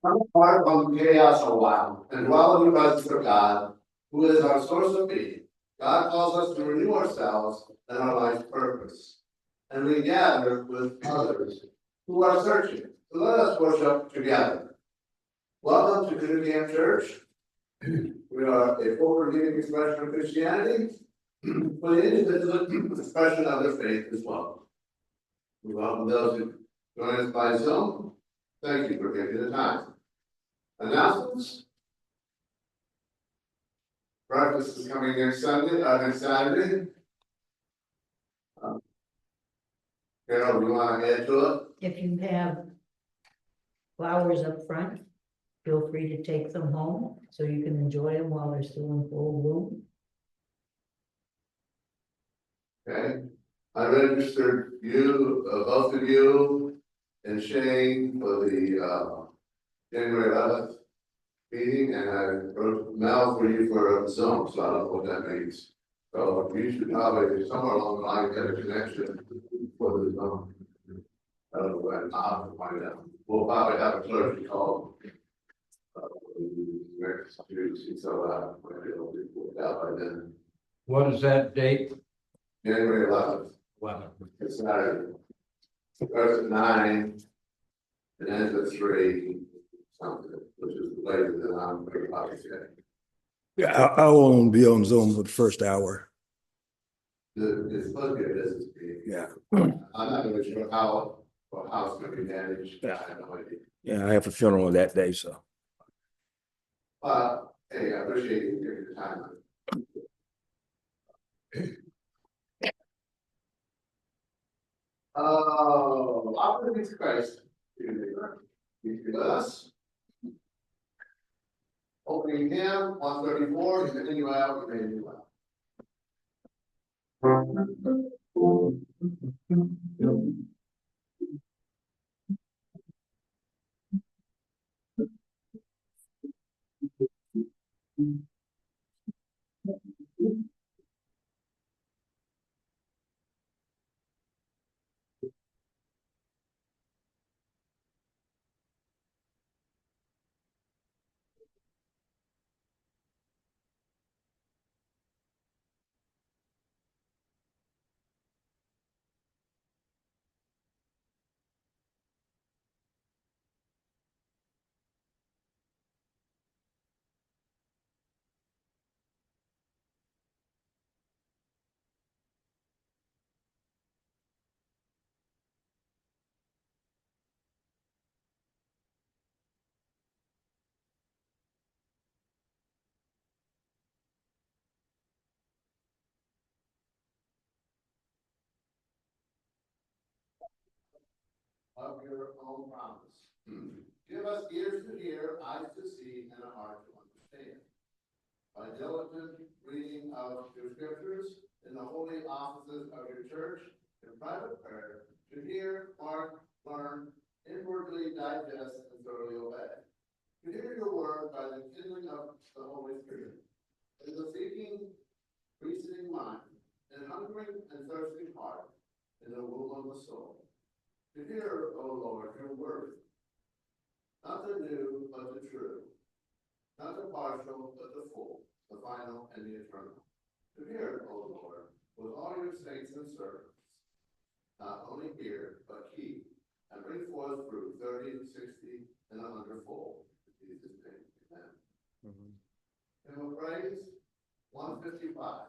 Come apart from chaos a while and dwell in the presence of God, who is our source of being. God calls us to renew ourselves and our life's purpose. And we gather with others who are searching. So let us worship together. Welcome to Community Camp Church. We are a forward-leaning expression of Christianity, but it is an expression of their faith as well. We welcome those who join us by Zoom. Thank you for taking the time. Announcements. Breakfast is coming next Saturday. Carol, you want to add to it? If you have flowers up front, feel free to take them home so you can enjoy them while they're still in full bloom. Okay. I registered you, both of you, and Shane for the January 11th meeting, and I wrote Mel for you for a Zoom, so I don't know what that means. So you should probably somewhere along the line get a connection for the Zoom. I don't know when, I'll have to find out. We'll probably have a clerk call. So might be able to work out by then. What is that date? January 11th. Wow. It's Saturday. Starts at 9 and ends at 3, something, which is later than I'm very obviously. Yeah, I won't be on Zoom for the first hour. It's supposed to be a business meeting. Yeah. I'm not really sure how it's going to be managed. I have no idea. Yeah, I have a funeral that day, so. Hey, I appreciate you taking the time. Oh, Opera Jesus Christ. You with us. Opening hymn 134, continue out, we may do well. Of your own promise. Give us ears to hear, eyes to see, and a heart to understand. By diligent reading of your scriptures in the holy offices of your church in private prayer, to hear, mark, learn, inwardly digest, and thoroughly obey. To hear your word by the kindling of the Holy Spirit, in the seeking, reasoning mind, and hungering and thirsting heart, in the womb of the soul. To hear, O Lord, your word, not the new, but the true, not the partial, but the full, the final and the eternal. To hear, O Lord, with all your saints and servants, not only hear, but keep, and bring forth fruit 30, 60, and 100-fold. In Jesus' name, amen. Hymn of praise, 155.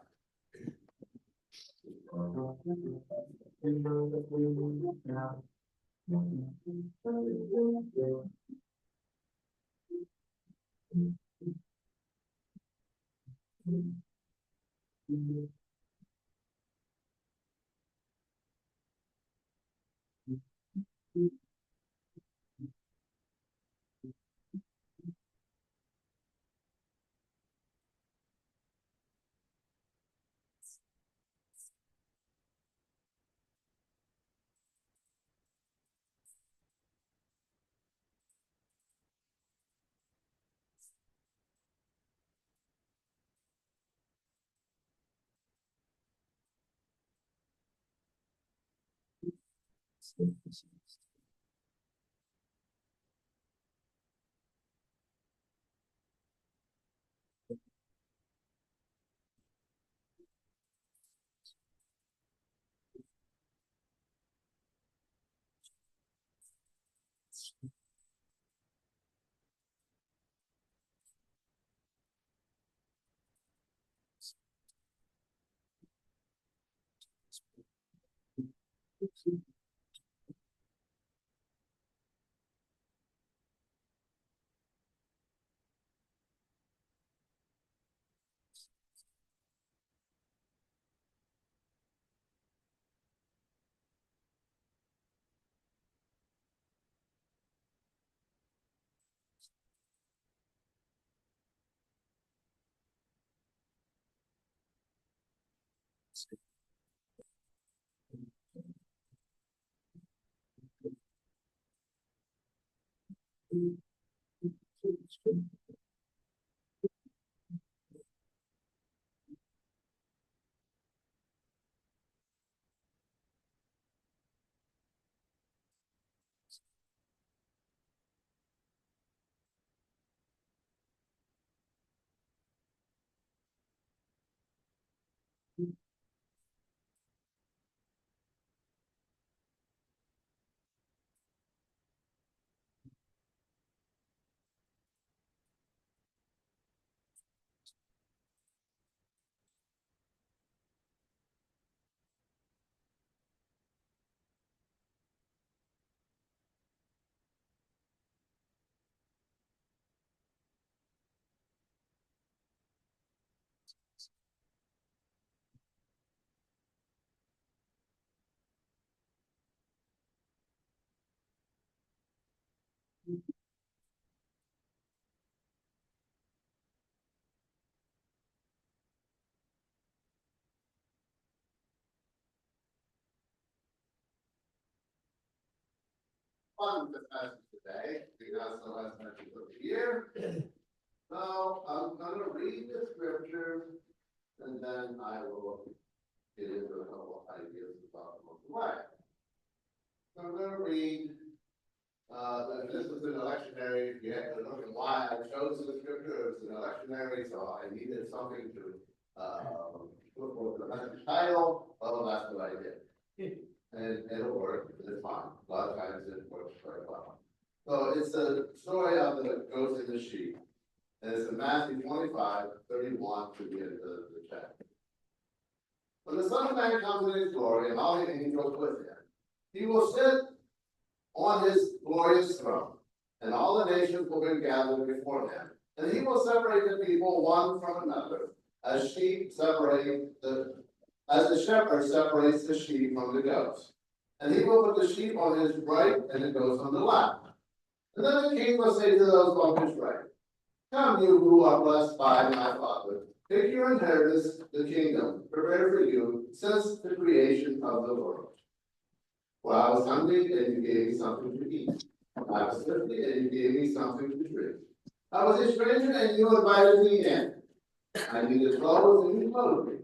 Fun this passage today, because the last passage of the year. So I'm gonna read the scripture, and then I will get into a couple of ideas about the way. So I'm gonna read, this is an electionary, you have to look at why I chose the scripture, it's an electionary, so I needed something to, look for the message title, oh, that's what I did. And it'll work, it's fine, a lot of times it works very well. So it's the story of the goats and the sheep. And it's in Matthew 25:31 to the end of the chapter. When the Son of Man comes in his glory and all the angels with him, he will sit on his glorious throne, and all the nations will be gathered before him. And he will separate the people one from another, as the shepherd separates the sheep from the goats. And he will put the sheep on his right and the goats on the left. And then the king will say to those on his right, come, you who are blessed by my Father, take your inheritance, the kingdom, prepared for you since the creation of the world. For I was hungry, and you gave me something to eat. I was thirsty, and you gave me something to drink. I was a stranger, and you invited me in. I needed clothes, and you clothed me.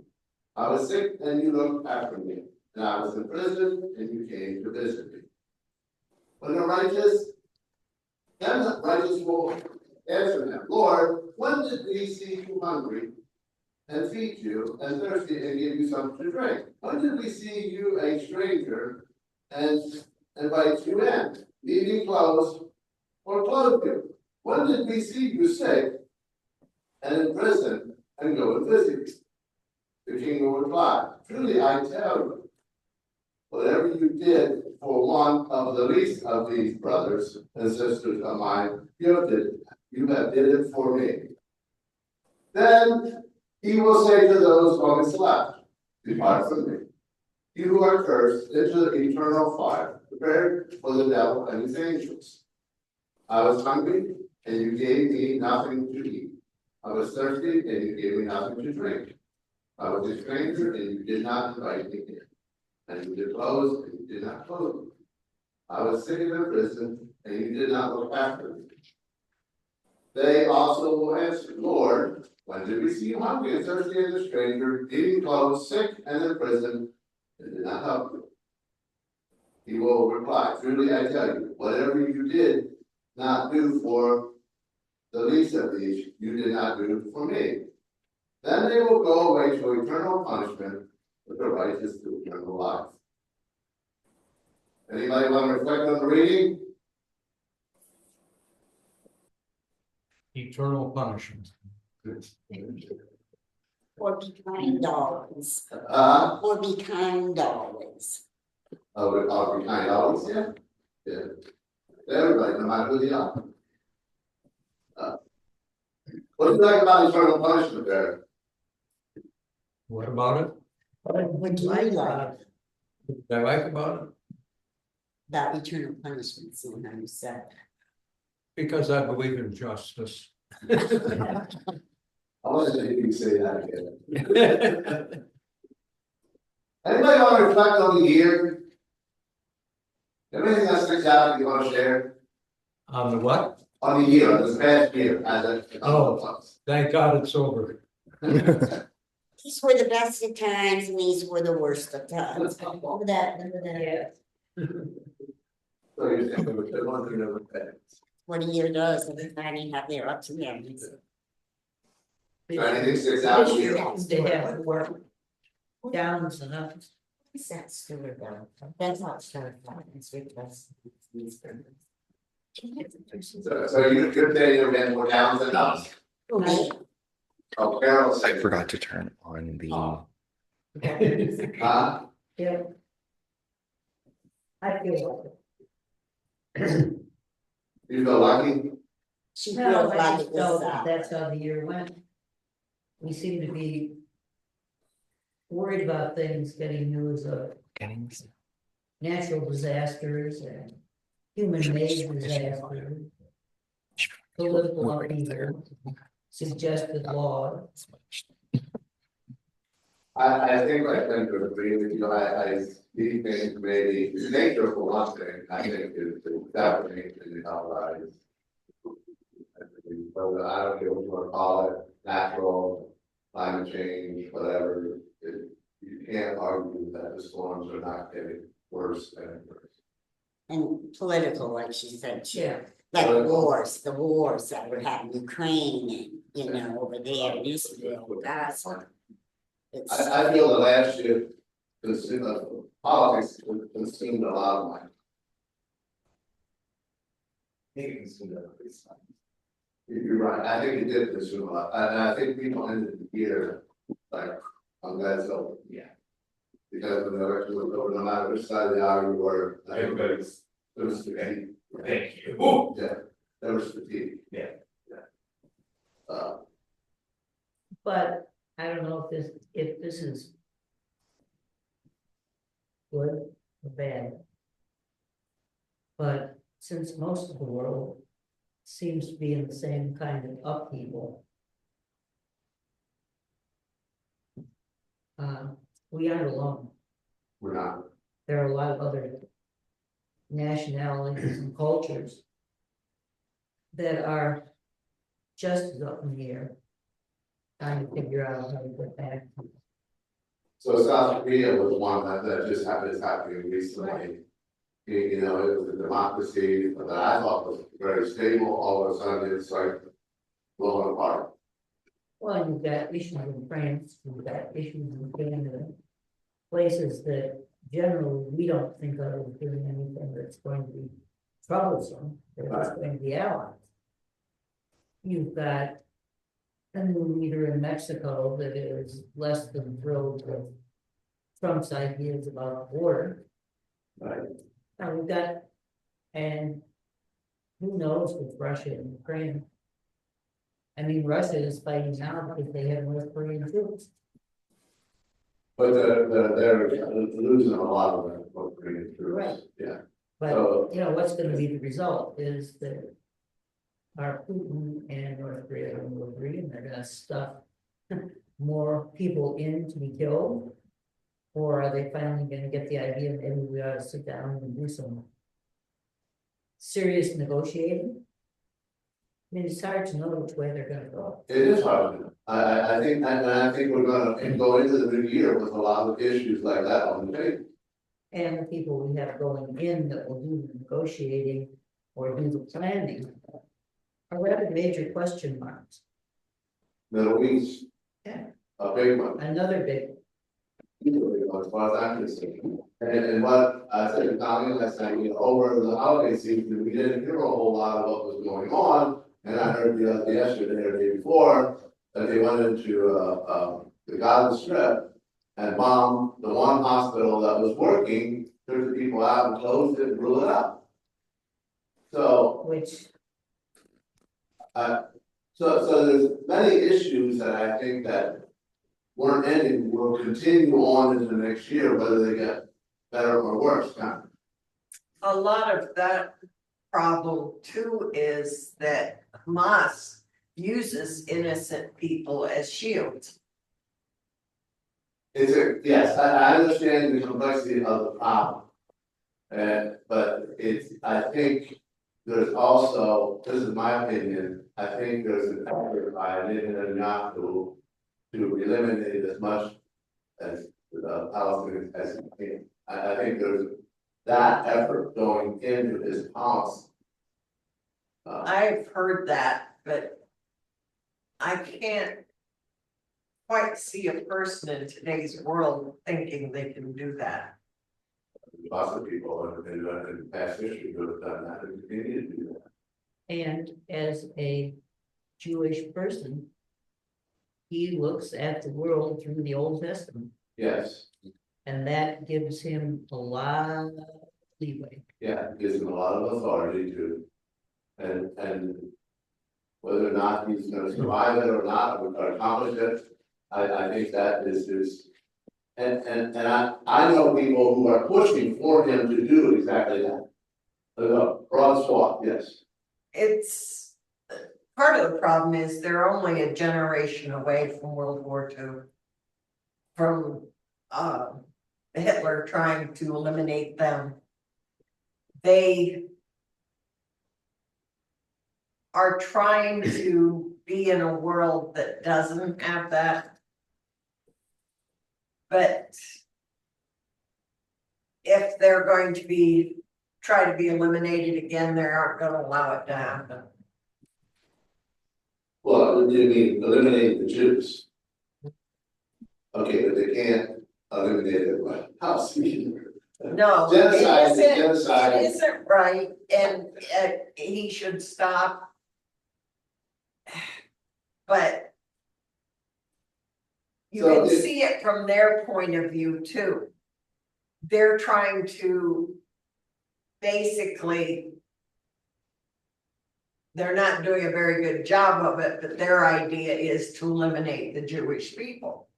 I was sick, and you looked after me. And I was in prison, and you came to visit me. Then the righteous will answer him, Lord, when did we see you hungry and feed you, and thirsty and give you something to drink? When did we see you a stranger and invite you in, needing clothes or clothe you? When did we see you sick and in prison and go and visit you? The king will reply, truly I tell you, whatever you did for one of the least of these brothers and sisters of mine, you have did it for me. Then he will say to those on his left, depart from me, you who are cursed, into the eternal fire, prepared for the devil and his angels. I was hungry, and you gave me nothing to eat. I was thirsty, and you gave me nothing to drink. I was a stranger, and you did not invite me in. And you did clothes, and you did not clothe me. I was sick and in prison, and you did not look after me. They also will answer, Lord, when did we see you hungry and thirsty and a stranger, needing clothes, sick and in prison, and did not help you? He will reply, truly I tell you, whatever you did not do for the least of these, you did not do for me. Then they will go away to eternal punishment, but the righteous to eternal life. Anybody want to reflect on the reading? Eternal punishment. Or be kind always. Uh, Or be kind always. of behind always, yeah. Yeah. Everybody, no matter who they are. What do you like about eternal punishment there? What about it? What do you like What I like about it? about eternal punishment, seeing how you said Because I believe in justice. I wasn't thinking you say that again. Anybody want to reflect on the year? Anything that sticks out you want to share? On the what? On the year, this past year, as a. Oh. Thank God it's over. that. These were the best of times and these were the worst of times. Remember that, Yeah. So you're saying there was one thing that was bad. what a year does, everybody have their ups and downs. So anything sticks out to you? They have work downs and ups. What's that Stewart though? That's not Stewart, it's Rick West. So you're saying you're getting more downs than ups? Oh, Carol I said. forgot to turn on the. Oh. Huh? Yeah. I feel You feel lucky? She No, feels I like just it know was, that that's how the year went. We seem to be worried about things, getting news of Getting natural disasters and human-made disasters, political upheaval, suggested law. I think I tend to agree with you, I see things maybe, nature for one thing, I think is definitely in our lives. But I don't care what you want to call it, natural, climate change, whatever, you can't argue that the storms are not getting worse and worse. and political, like she said, too. Yeah. Like the wars that were happening, Ukraine and, you know, over there in Israel, Gaza. It's, I feel the last year, politics consumed a lot of money. You're right, I think it did consume a lot, and I think people ended the year, like, I'm glad it's over. Yeah. Because when the election was over, no matter which side of the aisle you were, everybody's, there was fatigue. Thank you. Yeah, there was fatigue. Yeah. But I don't know if this is good or bad. But since most of the world seems to be in the same kind of upheaval. We aren't alone. We're not. There are a lot of other nationalities and cultures that are just as up in the air, trying to figure out how to get back. So South Korea was one that just happening recently. You know, it was a democracy that I thought was very stable, all of a sudden it's like blowing apart. Well, you've got issues in France, you've got issues in Canada, places that generally we don't think of as doing anything that's going to be troublesome, that's going to be allies. You've got a new leader in Mexico that is less than thrilled with Trump's ideas about the border. Right. Now we've got, and who knows with Russia and Ukraine. I mean, Russia is fighting now because they have North Korean troops. But they're losing a lot of their North Korean troops. Right. Yeah. But, So- you know, what's gonna be the result is that our Putin and North Korea will agree, and they're gonna stuff more people in to be killed? Or are they finally gonna get the idea, maybe we ought to sit down and do some serious negotiating? I mean, it's hard to know which way they're gonna go. It is hard to know. I think, and I think we're gonna go into the new year with a lot of issues like that on the table. And the people we have going in that will do the negotiating or do the planning are rather major question marks. Middle East. Yeah. A big one. Another big, As far as I'm concerned. And what I said to Tommy last night, you know, over the holiday season, we didn't hear a whole lot of what was going on. And I heard yesterday or the day before, that they went into, the Gaza Strip and bombed the one hospital that was working took the people out and closed it and blew it up. So, which, so there's many issues that I think that weren't ending, will continue on into next year, whether they get better or worse, kind of. A lot of that problem too is that Hamas uses innocent people as shields. Yes, I understand the complexity of the problem. But I think there's also, this is my opinion, I think there's an effort by Netanyahu to eliminate as much as Palestinians as he can. I think there's that effort going into his policy. I've heard that, but I can't quite see a person in today's world thinking they can do that. Lots of people in past history who have done that and continue to do that. and as a Jewish person, he looks at the world through the Old Testament, Yes, and that gives him a lot of leeway. yeah, it gives him a lot of authority to, and whether or not he's gonna survive it or not, or accomplish it, I think that is his. And I know people who are pushing for him to do exactly that. Broad swath, yes. It's, part of the problem is they're only a generation away from World War II. From Hitler trying to eliminate them. They are trying to be in a world that doesn't have that. But if they're going to try to be eliminated again, they aren't gonna allow it to happen. Well, you mean eliminate the Jews? Okay, but they can't eliminate everybody else either. No, Genocide is it isn't, genocide. it isn't right, and he should stop. But you So can if- see it from their point of view too. They're trying to basically. They're not doing a very good job of it, but their idea is to eliminate the Jewish people.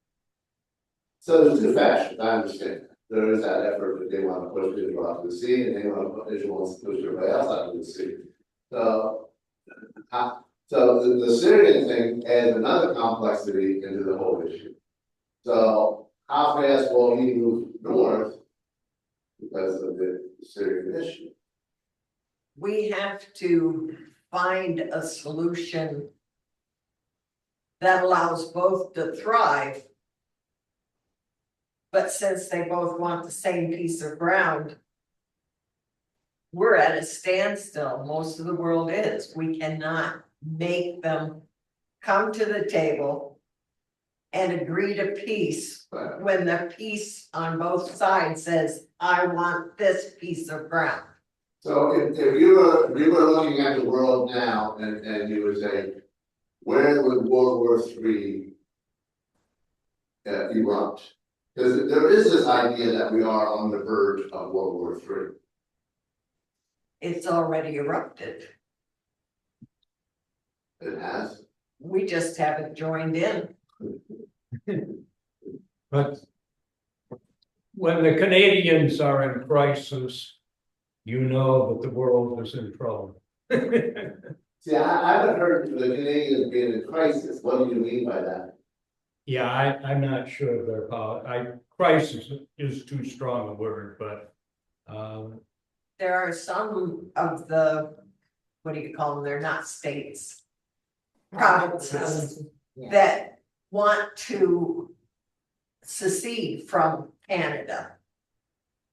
So there's two factions, I understand. There is that effort that they want to push Israel out to the sea, and they want to push everybody else out to the sea. So, so the Syrian thing adds another complexity into the whole issue. So how fast will he move north because of the Syrian issue? We have to find a solution that allows both to thrive. But since they both want the same piece of ground, we're at a standstill. Most of the world is. We cannot make them come to the table and agree to peace But when the piece on both sides says, I want this piece of ground. so if you were looking at the world now and you would say, where would World War III erupt? Because there is this idea that we are on the verge of World War III. It's already erupted. It has. We just haven't joined in. But when the Canadians are in crisis, you know that the world is in trouble. See, I haven't heard the Canadians being in crisis. What do you mean by that? Yeah, I'm not sure of their crisis is too strong a word, but. There are some of the, what do you call them? They're not states. Provinces Yeah. that want to secede from Canada.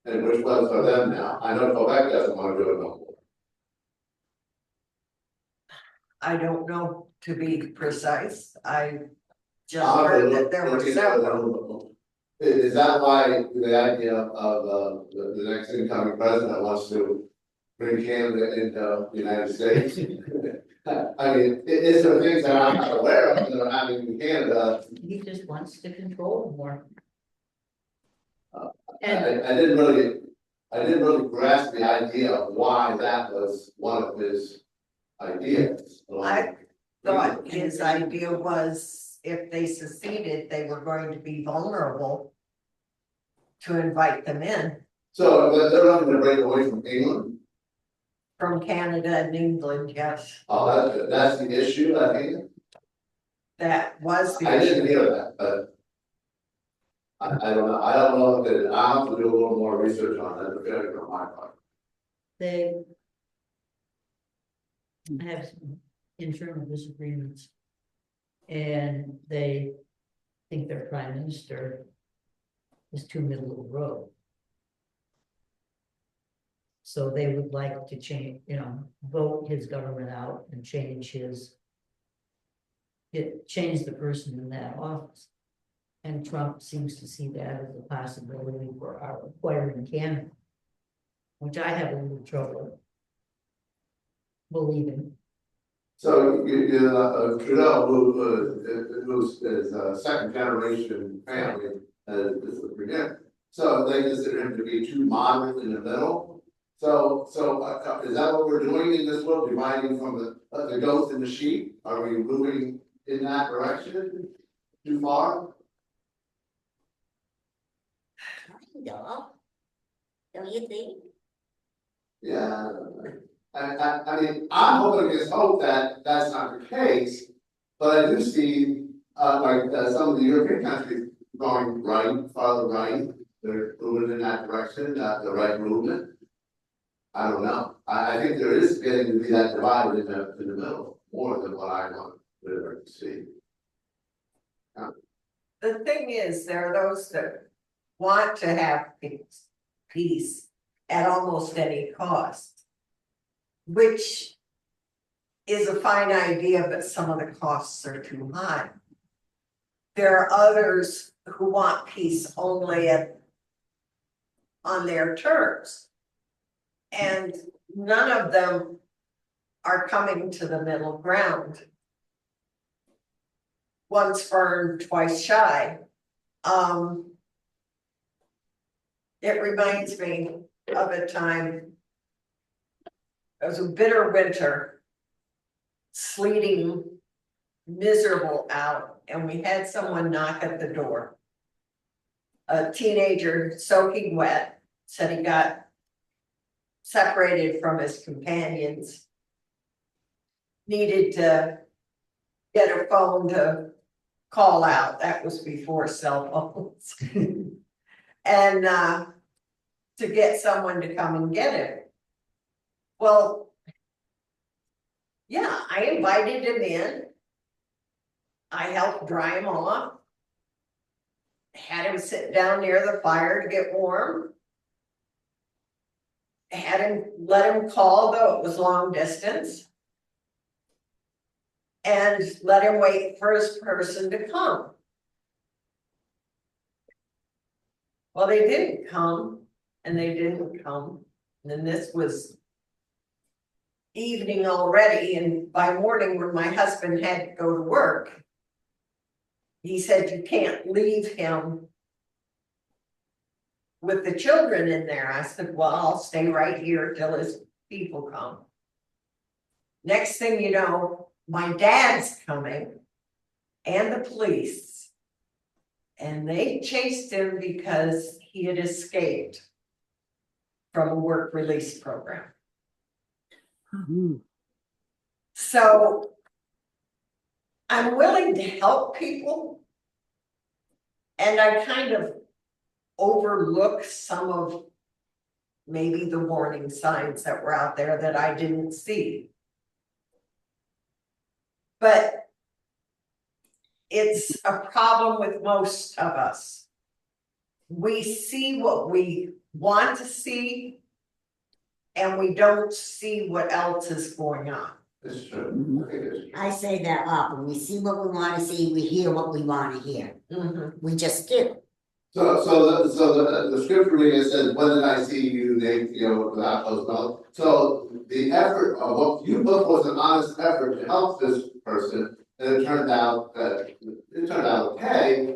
And which ones are them now? I know Quebec doesn't want to do it no more. I don't know, to be precise. I just heard that there were several. Is that why the idea of the next incoming president wants to bring Canada into the United States? I mean, is there things that I'm not aware of that are happening in Canada? He just wants to control more. I And didn't really I didn't really grasp the idea of why that was one of his ideas. I thought his idea was if they seceded, they were going to be vulnerable to invite them in So they're not gonna break away from England? from Canada and England, yes, Oh, that's the issue, I think. that was the I didn't issue. hear that, but. I don't know, that, I'll have to do a little more research on that, the failure on my part. They have some internal disagreements. And they think their prime minister is too middle of the road. So they would like to change, vote his government out and change change the person in that office. And Trump seems to see that as a possibility for our acquiring Canada, which I have a little trouble believing. So Trudeau, who's is a second generation family, is a premier. So they consider him to be too moderate in the middle. So is that what we're doing in this world, dividing from the goats and the sheep? Are we moving in that direction too far? Don't you think? Yeah. I mean, I'm hoping against hope that that's not the case, but I do see, some of the European countries going right, farther right, they're moving in that direction, the right movement. I don't know, I think there is getting to be that divide in the middle, more than what I want to see. The thing is, there are those that want to have peace at almost any cost. Which is a fine idea, but some of the costs are too high. There are others who want peace only on their terms. And none of them are coming to the middle ground. Once burned, twice shy. It reminds me of a time. It was a bitter winter, sleeting, miserable out, and we had someone knock at the door. A teenager soaking wet, said he got separated from his companions. Needed to get a phone to call out, that was before cell phones. And to get someone to come and get him. Well, yeah, I invited him in. I helped dry him off. Had him sit down near the fire to get warm. Let him call, though it was long distance. And let him wait for his person to come. Well, they didn't come, and they didn't come. And then this was evening already, and by morning when my husband had to go to work, he said, you can't leave him with the children in there. I said, well, I'll stay right here till his people come. Next thing you know, my dad's coming and the police, and they chased him because he had escaped from a work release program. So I'm willing to help people, and I kind of overlook some of maybe the warning signs that were out there that I didn't see. But it's a problem with most of us. We see what we want to see, and we don't see what else is going on. It's true, I think it's true. I say that often, we see what we wanna see, we hear what we wanna hear, we just do. So the scripture reading says, when did I see you, without those mouths? So the effort of what you put was an honest effort to help this person, and it turned out okay.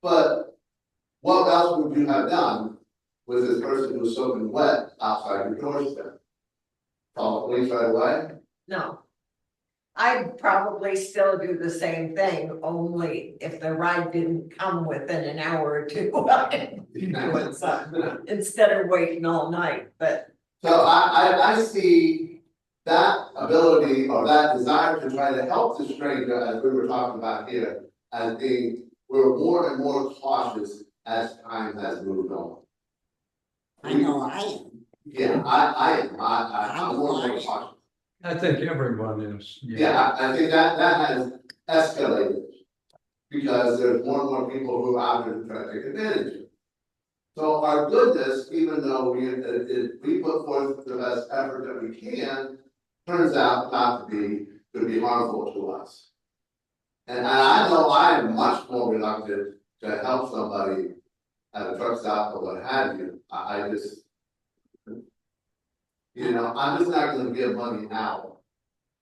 But what else would you have done with this person who's soaking wet outside your doorstep? Call the police right away? No. I'd probably still do the same thing, only if the ride didn't come within an hour or two. I'd be doing something instead of waiting all night, but So I see that ability or that desire to try to help the stranger, as we were talking about here, as being, we're more and more cautious as time has moved on. I know I am. Yeah, I am, I'm more and more cautious. I think everyone is. Yeah, I think that has escalated. Because there's more and more people who are out there to try to take advantage of it. So our goodness, even though we put forth the best effort that we can, turns out not to be harmful to us. And I know I am much more reluctant to help somebody at a truck stop or what have you. I just, you know, I'm just not gonna give money out.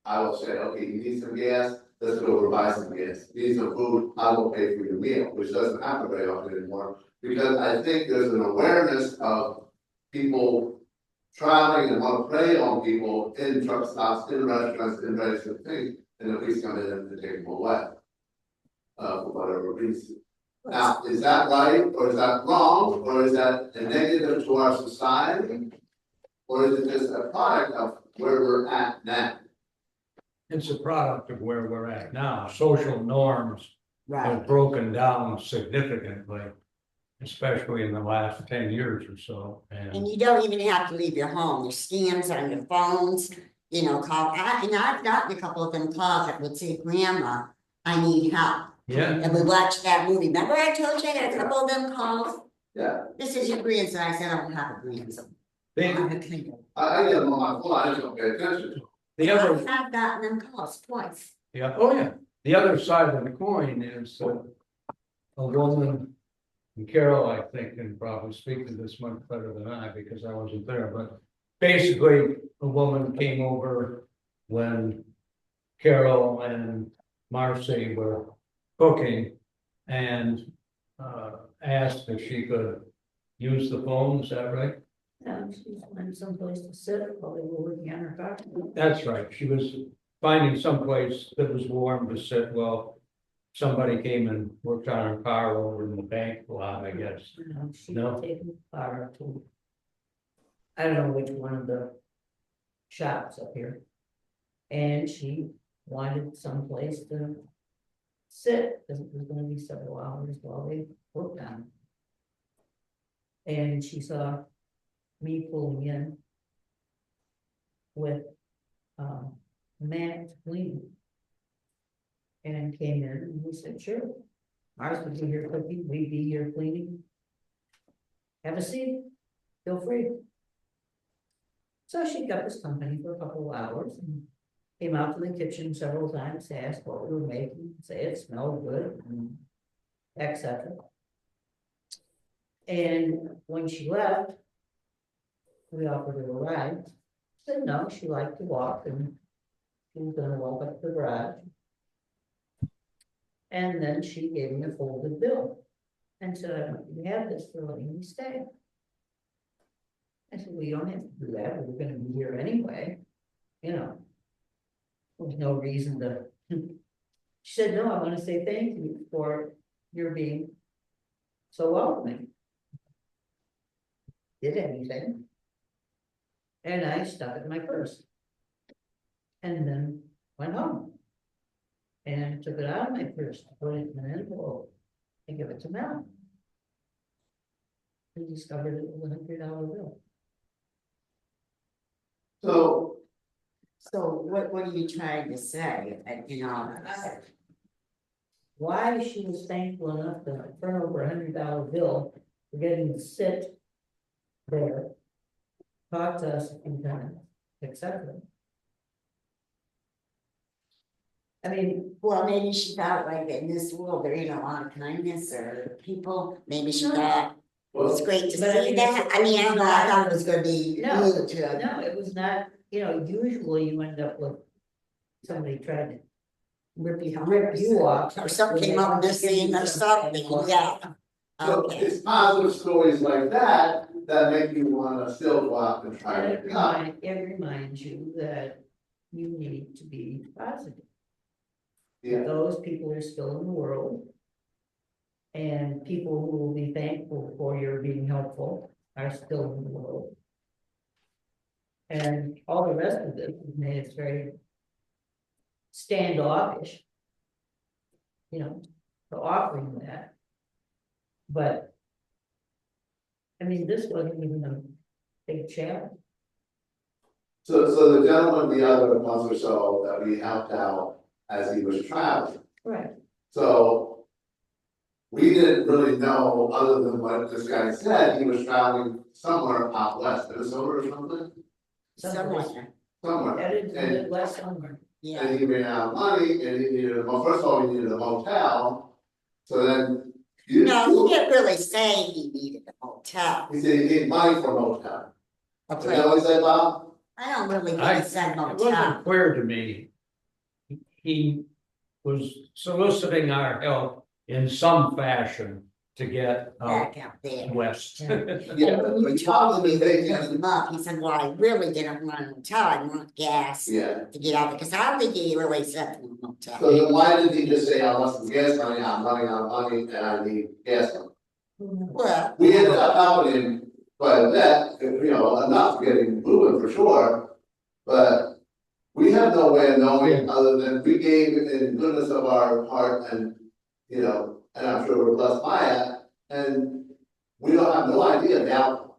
I will say, okay, you need some gas, let's go over buy some gas. You need some food, I will pay for your meal, which doesn't happen very often anymore. Because I think there's an awareness of people traveling and want to prey on people in truck stops, in restaurants, in various different things, and the police come in and take them away. For whatever reason. Now, is that right, or is that wrong, or is that a negative to our society? Or is it just a product of where we're at now? It's a product of where we're at now. Social norms Right. have broken down significantly, especially in the last 10 years or so. And And you don't even have to leave your home, there's scams on your phones, you know, and I've gotten a couple of them calls that would say, Grandma, I need help. yeah, And we watched that movie, remember I told you I got a couple of them calls? Yeah, This is your grandson, I said, I don't have a grandson. the, I get them on my phone, I just don't pay attention to them. the other, I've gotten them calls twice. yeah, oh yeah, the other side of the coin is a woman, and Carol, I think, can probably speak to this much better than I, because I wasn't there, but basically, a woman came over when Carol and Marcy were cooking and asked if she could use the phone, is that right? She's finding someplace to sit while they were working on her car. That's right, she was finding someplace that was warm to sit while somebody came and worked on her car over in the bank lot, I guess. She No. had taken the car up to, I don't know which one of the shops up here. And she wanted someplace to sit, because it was gonna be several hours while they worked on it. And she saw me pulling in with, Matt cleaning. And came in and we said, sure, ours would be here cooking, we'd be here cleaning. Have a seat, feel free. So she kept us company for a couple of hours and came out to the kitchen several times to ask what we were making, say it smelled good, and etc. And when she left, we offered her a ride. She said no, she liked to walk and she was gonna walk up to the garage. And then she gave me a folded bill and said, I want you to have this for letting me stay. I said, well, you don't have to do that, we're gonna be here anyway, you know. There's no reason to. She said, no, I wanna say thank you for your being so welcoming. Did anything. And I stuck it in my purse. And then went home. And took it out of my purse, put it in an envelope, and give it to Mel. And discovered it was $100 bill. So, So what are you trying to say, you know? Why she was thankful enough to turn over $100 bill for getting to sit there, talk to us a few times, etc. I mean, Well, maybe she thought like in this world, there ain't a lot of kindness or people, maybe she thought, it's well, great to But I see mean, that, I mean, I don't know, I thought it was gonna be No, rude to. no, it was not, you know, usually you end up with somebody trying to Rip you off. Or something came up missing or something, yeah. so Okay, it's positive stories like that that make you wanna still go out and try And to get out. it reminds you that you need to be positive. Yeah, Those people are still in the world. And people who will be thankful for your being helpful are still in the world. And all the rest of it, I mean, it's very standoffish. You know, for offering that. But. I mean, this wasn't even a big challenge. so the gentleman the other month or so that we helped out as he was traveling, Right. so. We didn't really know, other than what this guy said, he was traveling somewhere out west, Minnesota or something, Somewhere, somewhere. That is the And, Midwest somewhere. yeah. and he ran out of money, and he needed first of all, he needed a motel. So then, No, he didn't really say he needed a hotel. he said he needed money for a motel. A Is place. that what he said, Bob? I don't really think I- he said It motel. wasn't clear to me. He was soliciting our help in some fashion to get Back out there. west. Yeah, And when but you he told probably me to thinking, pick him up, he said, well, I really didn't want a motel, I want gas yeah, to get out there, because I don't think he really said to a motel. so then why didn't he just say, I want some gas money, I'm running out of money, and I need gas money? Well, We ended up helping him quite a bit, enough getting moving for sure. But we have no way of knowing other than we gave in goodness of our heart and, and I'm sure we're blessed by it. And we don't have no idea the outcome.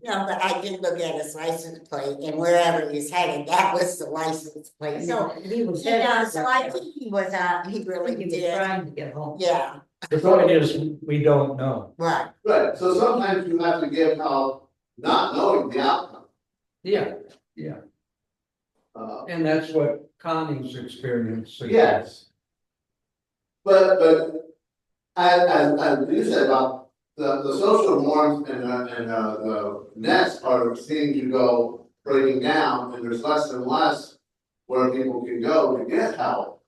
no, but I did look at his license plate, and wherever he's headed, that was the license plate, so. He was. So I think he was, he He really was did, trying to get home. yeah, The point is, we don't know. right. Right, so sometimes you have to give help not knowing the outcome. Yeah, Uh, and that's what Connie's experience suggests. Yes. But, as you said about the social norms and the nets are seeming to go breaking down, and there's less and less where people can go to get help.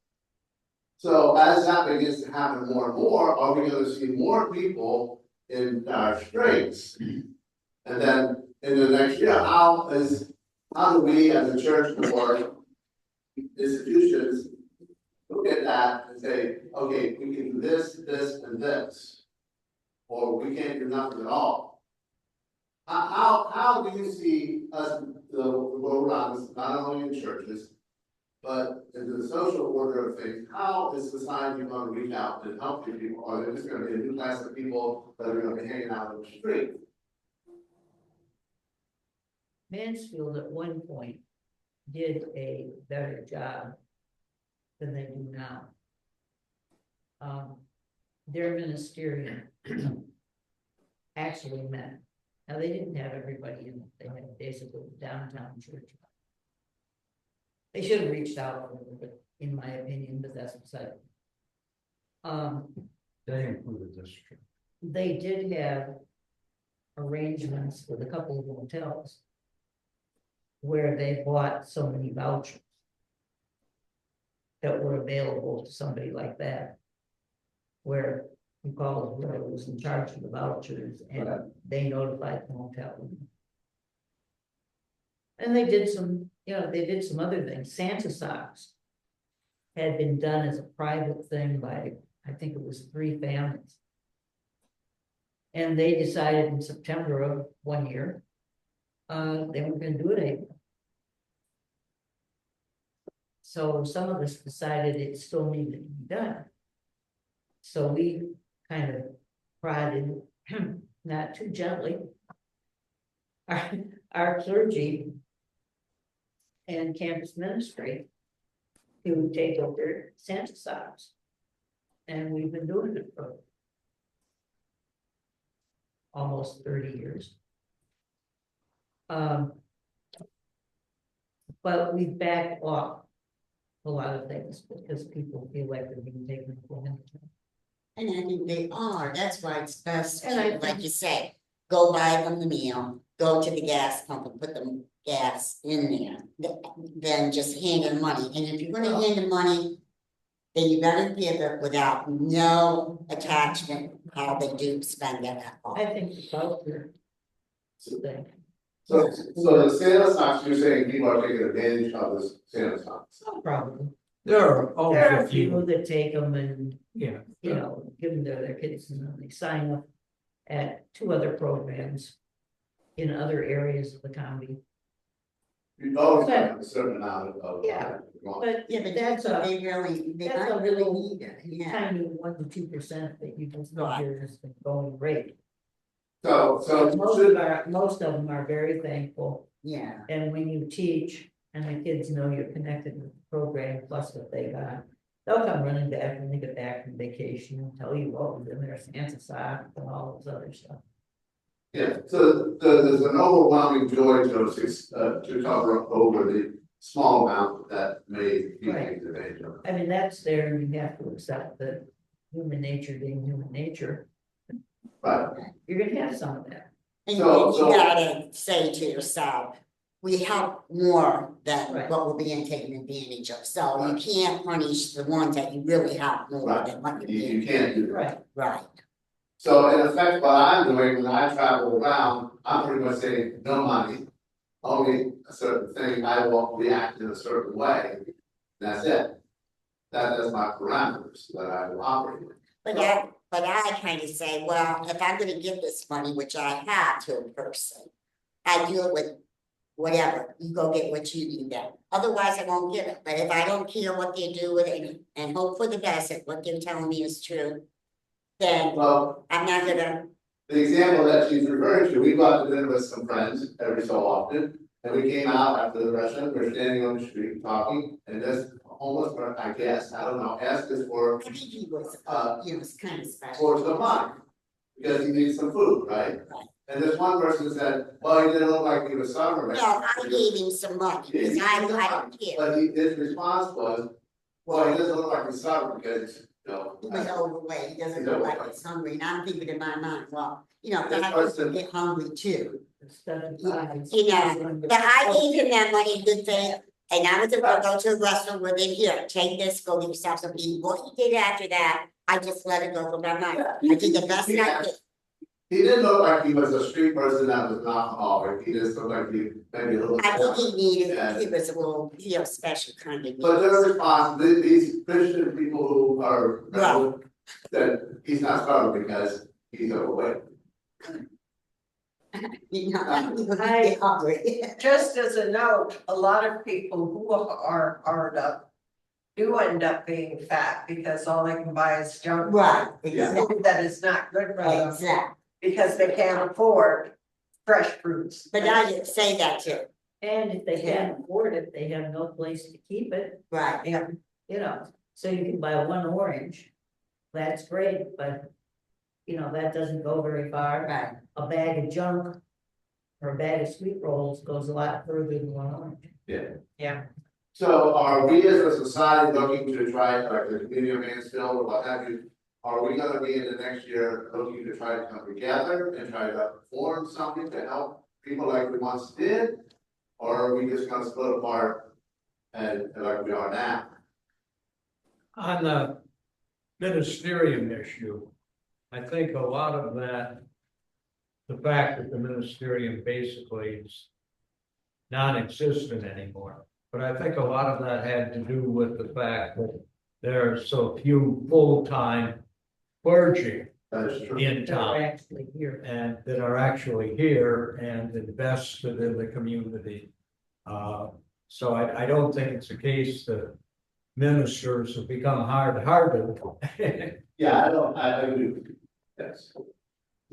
So as that begins to happen more and more, are we gonna see more people in our streets? And then in the next year, how do we as a church or institutions look at that and say, okay, we can do this, this, and this. Or we can't do nothing at all. How do you see us, the world around us, not only in churches, but in the social order of things, how is society going to reach out and help these people? Are there just going to be a new class of people that are going to be hanging out on the street? Mansfield at one point did a better job than they do now. Their ministerium actually met. Now, they didn't have everybody in it, they had basically downtown church. They should have reached out a little bit, in my opinion, but that's beside. They included this. They did have arrangements with a couple of hotels where they bought so many vouchers that were available to somebody like that, where you call whoever was in charge of the vouchers and they notified the hotel. And they did some, they did some other things. Santa Socks had been done as a private thing by, I think it was 3 families. And they decided in September of one year, they weren't gonna do it anymore. So some of us decided it still needed to be done. So we kind of prodded, not too gently, our clergy and campus ministry to take over Santa Socks. And we've been doing it for almost 30 years. But we backed off a lot of things because people feel like they're being taken for granted. And I think they are, that's why it's best, And I to, like think- you say, go buy them the meal, go to the gas pump and put the gas in there. Then just hand them money, and if you're gonna hand them money, then you better give it without no attachment, how they do spend it at all. I think the voucher thing. So the Santa socks, you're saying people are taking advantage of this Santa socks? Some probably, There are there are always a a few few, that take them and, yeah. you know, give them to their kids and then they sign up at 2 other programs in other areas of the county. You've always got a certain amount of. Yeah. But Yeah, but that's that's, a they really, they that's might a really little need it, yeah. tiny 1 to 2% that you just Right. figure is the going rate. So Most of them are very thankful, Yeah, and when you teach and the kids know you're connected with the program plus what they got. They'll come running back when they get back from vacation and tell you what was in their Santa sock and all this other stuff. yeah, so there's an overwhelming joy to cover over the small amount that may be Right. taken advantage of. I mean, that's there and you have to accept that human nature being human nature, But you're gonna have some of that. and So- you gotta say to yourself, we help more than Right. what we're being taken advantage of, so you can't punish the ones that you really help more Right. than what you're you being, can't do that. Right. right, So in effect, what I'm doing when I travel around, I'm pretty much saying, no money. Only a certain thing, I will react in a certain way. That's it. That's my parameters that I will operate with. but I kind of say, well, if I'm gonna give this money, which I have to a person. I do it with whatever, you go get what you need then, otherwise I won't give it, but if I don't care what they do with it and hope for the best, if what they're telling me is true. Then Well, I'm not gonna, the example that she's referring to, we go out to dinner with some friends every so often. And we came out after the restaurant, we we're standing on the street talking, and this homeless person, I guess, I don't know, asked us I think he was, he was kind of special. for some money. Because he needs some food, right? Right. And this one person said, well, he didn't look like he was suffering. No, I gave him some money, because I don't care, But his response was, well, he doesn't look like he's suffering because, you know. he was overweight, he doesn't look like he's hungry, and I'm thinking in my mind, well, you know, This that person- person get hungry too. Instead of You eyes. know, but I gave him that money, good faith, and I was about to go to a restaurant where they here, take this, go get yourself something to eat. What he did after that, I just let it go from my mind. I did the best I could. He didn't look like he was a street person that was an alcoholic, he just looked like he maybe a little. I think he needed, Yeah. he was a little, you know, special kind of. But their response, these Christian people who are. Right. That he's not starving because he's overweight. You know, he was get hungry. Just as a note, a lot of people who are hard up do end up being fat because all they can buy is junk. Right, Yeah. exactly, That is not good for them exactly. because they can't afford fresh fruits. But I didn't say that too, And if they can't afford it, they have no place to keep it, right, Yeah, you know, so you can buy 1 orange. That's great, but. You know, that doesn't go very far. right. A bag of junk. Or a bag of sweet rolls goes a lot further than 1 orange. yeah. So are we as a society looking to try, like the community of Mansfield or what have you? Are we gonna be in the next year looking to try to come together and try to form something to help people like we once did? Or are we just gonna split apart and like we are now? On the ministerium issue, I think a lot of that, the fact that the ministerium basically is non-existent anymore. But I think a lot of that had to do with the fact that there are so few full-time clergy That is true. in They're town actually here. and that are actually here and invested in the community. So I don't think it's a case that ministers have become hard-hearted. Yeah, I agree with you, yes.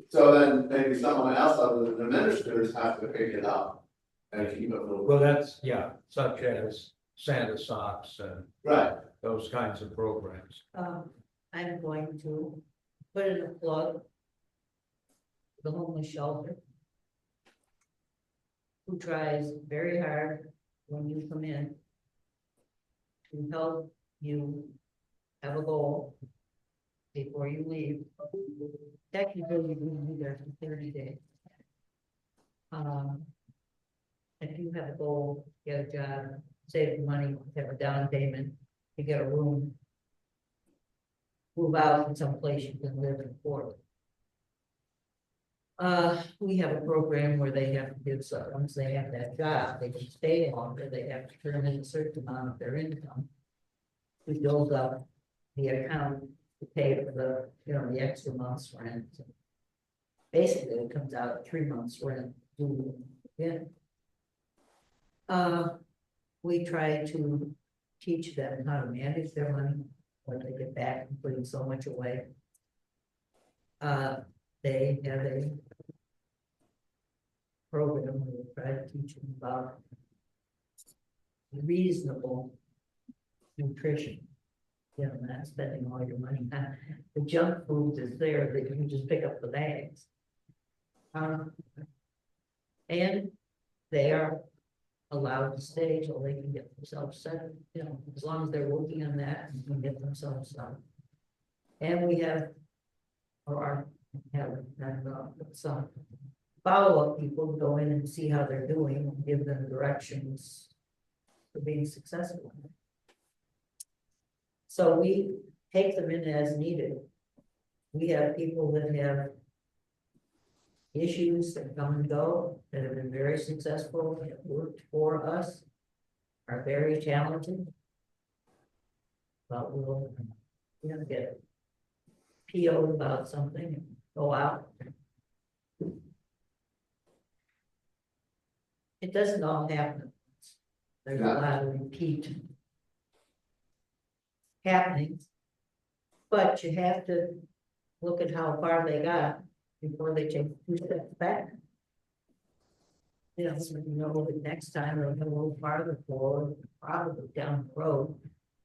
So then maybe someone else other than the ministers have to pick it up and keep it moving. Well, that's, yeah, such as Santa socks and Right, those kinds of programs. I'm going to put in a plug. The homeless shelter. Who tries very hard when you come in. To help you have a goal. Before you leave. Technically, you're gonna be there for 30 days. If you have a goal, get a job, save money, have a down payment, you get a room. Move out in some place you can live and afford. We have a program where they have to give, so once they have that job, they can stay longer, they have to turn in a certain amount of their income. We build up the account to pay for the, you know, the extra month's rent. Basically, it comes out of 3 months' rent, yeah. We try to teach them how to manage their money, when they get back from putting so much away. They have a program where we try to teach them about reasonable nutrition. You know, not spending all your money. The junk food is there, that you can just pick up the bags. And they are allowed to stay till they can get themselves set, you know, as long as they're working on that and can get themselves done. And we have, some follow-up people go in and see how they're doing and give them directions for being successful. So we take them in as needed. We have people that have issues that come and go, that have been very successful, have worked for us, are very talented. But we'll, you know, get PO'd about something and go out. It doesn't all happen. There's a lot of repeat happenings. But you have to look at how far they got before they take 2 steps back. You know, so you know that next time they'll go a little farther forward, probably down the road,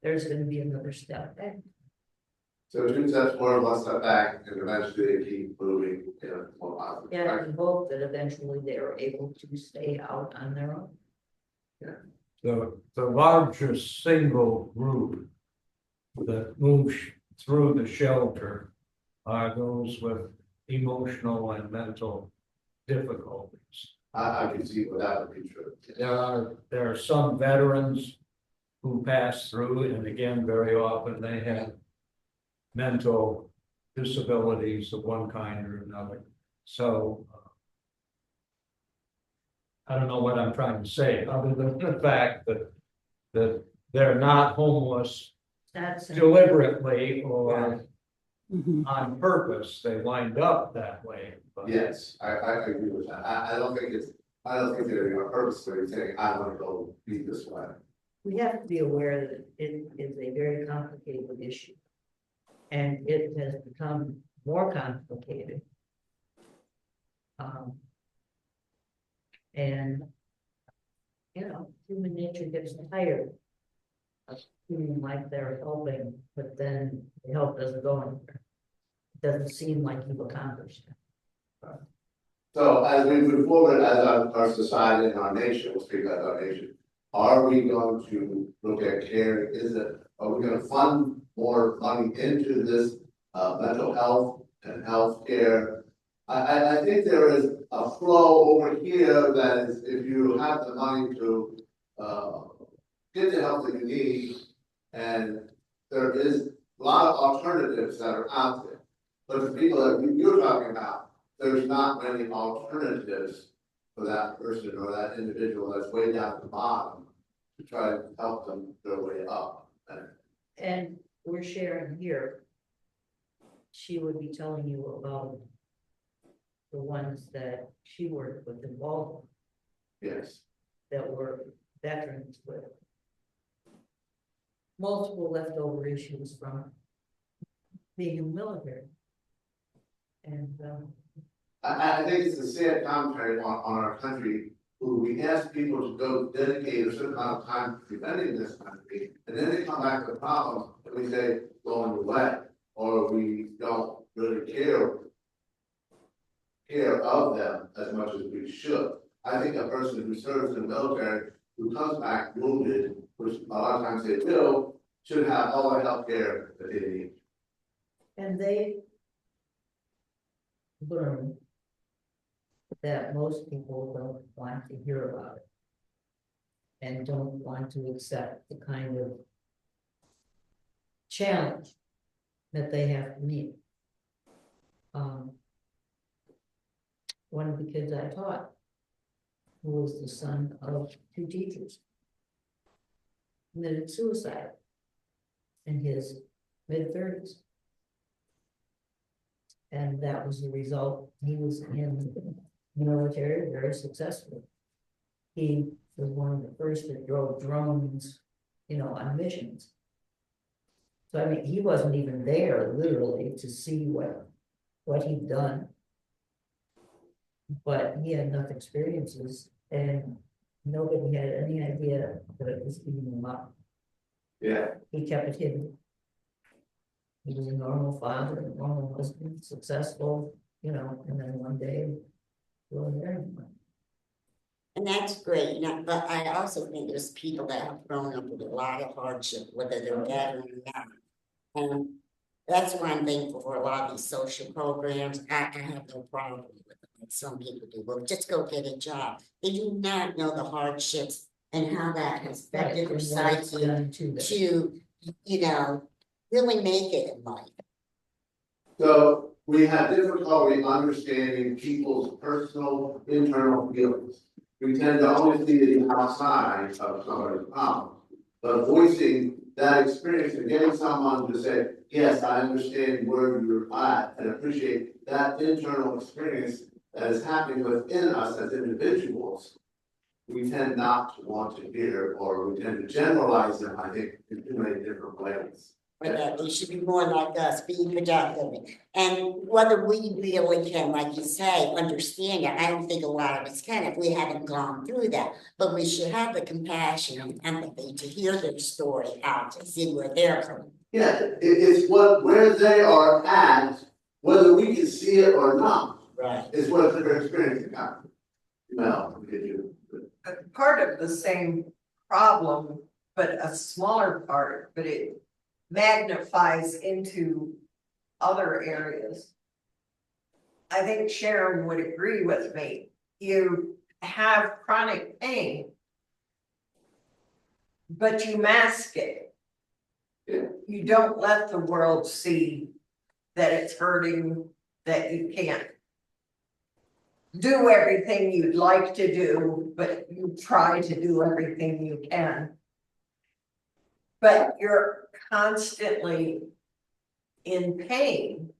there's gonna be another step back. So 2 steps forward, 1 step back, and eventually they keep moving in a more positive Yeah, direction. and hope that eventually they are able to stay out on their own. The largest single group that moves through the shelter are those with emotional and mental difficulties. I can see where that would be true. There are some veterans who pass through, and again, very often they have mental disabilities of one kind or another. So I don't know what I'm trying to say, other than the fact that they're not homeless That's deliberately or on purpose. They wind up that way. But Yes, I agree with that. I don't think they're purposely saying, I want to go be this way. we have to be aware that it is a very complicated issue. And it has become more complicated. And, you know, human nature gets tired of feeling like they're helping, but then the help doesn't go anywhere. It doesn't seem like you've accomplished it. So as we move forward as our society and our nation, we'll speak about our nation, are we going to look at care? Are we gonna fund more money into this mental health and healthcare? I think there is a flow over here that is, if you have the money to get the help that you need, and there is a lot of alternatives that are out there. But the people that you're talking about, there's not many alternatives for that person or that individual that's way down at the bottom to try to help them their way up. And we're sharing here. She would be telling you about the ones that she worked with in Baltimore Yes, that were veterans with multiple leftover issues from being in the military. And I think it's a sad commentary on our country, who we ask people to go dedicate a certain amount of time defending this country, and then they come back to the problem, and we say, going away, or we don't really care of them as much as we should. I think a person who serves in the military, who comes back wounded, which a lot of times they will, should have all the health care that they need. and they learn that most people don't want to hear about it. And don't want to accept the kind of challenge that they have to meet. one of the kids I taught, who was the son of two teachers, committed suicide in his mid-30s. And that was the result. He was in the military, very successful. He was one of the first that drove drones, on missions. So I mean, he wasn't even there literally to see what he'd done. But he had enough experiences and nobody had any idea that it was eating him up. Yeah. He kept it hidden. He was a normal father, a normal husband, successful, and then one day, well, there. And that's great, but I also think there's people that have grown up with a lot of hardship, whether they're veteran or not. And that's why I'm thankful for a lot of these social programs. I have no problem with them, like some people do. Well, just go get a job. They do not know the hardships and how that has affected their psyche to, really make it in life. So we have difficulty understanding people's personal internal feelings. We tend to only see the outside of somebody's problem, but voicing that experience and getting someone to say, yes, I understand where you're at and appreciate that internal experience that is happening within us as individuals, we tend not to want to hear, or we tend to generalize them, I think, in too many different ways. Or that they should be more like us, being productive. And whether we really can, like you say, understand it, I don't think a lot of us can if we haven't gone through that. But we should have the compassion and empathy to hear their story out, to see where they're coming. Yeah, it's where they are at, whether we can see it or not, Right. is what they're experiencing. Part of the same problem, but a smaller part, but it magnifies into other areas. I think Sharon would agree with me. You have chronic pain, but you mask it. Yeah. You don't let the world see that it's hurting, that you can't do everything you'd like to do, but you try to do everything you can. But you're constantly in pain.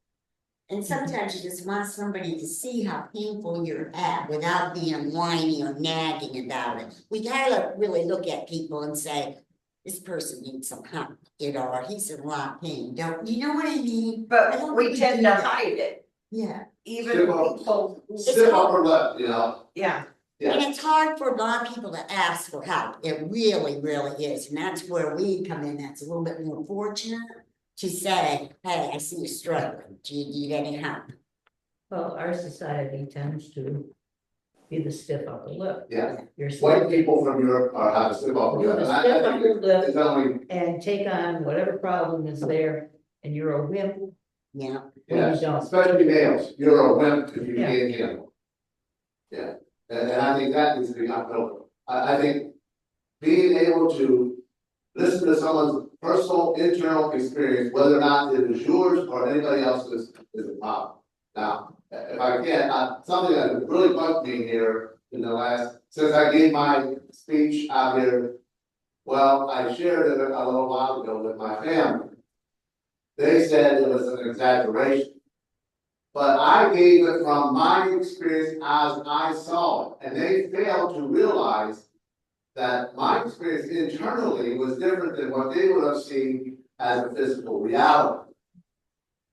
And sometimes you just want somebody to see how painful you're at without being whiny or nagging about it. We gotta really look at people and say, this person needs some help, or he's in a lot of pain. Don't you know what I mean? I But don't we think tend do to that. hide it, Yeah. even Still up. people. Still upper left, Yeah, And it's hard for a lot of people to ask for help. It really, really is. And that's where we come in. That's a little bit more fortunate to say, hey, I see you struggling. Do you need any help? Well, our society tends to be the stiff upper lip. Yeah. You're White people from Europe are have a stiff upper You're lip. the And I stiff think upper lip. it's only, and take on whatever problem is there, and you're a wimp Yeah. when yes, you don't. especially males, you're a wimp if you Yeah. can't handle. Yeah, and I think that needs to be upheld. I think being able to listen to someone's personal internal experience, whether or not it is yours or anybody else's, is a problem. Now, if I can, something that has really bugged me here in the since I gave my speech out here, well, I shared it a little while ago with my family. They said it was an exaggeration. But I gave it from my experience as I saw it, and they failed to realize that my experience internally was different than what they would have seen as a physical reality.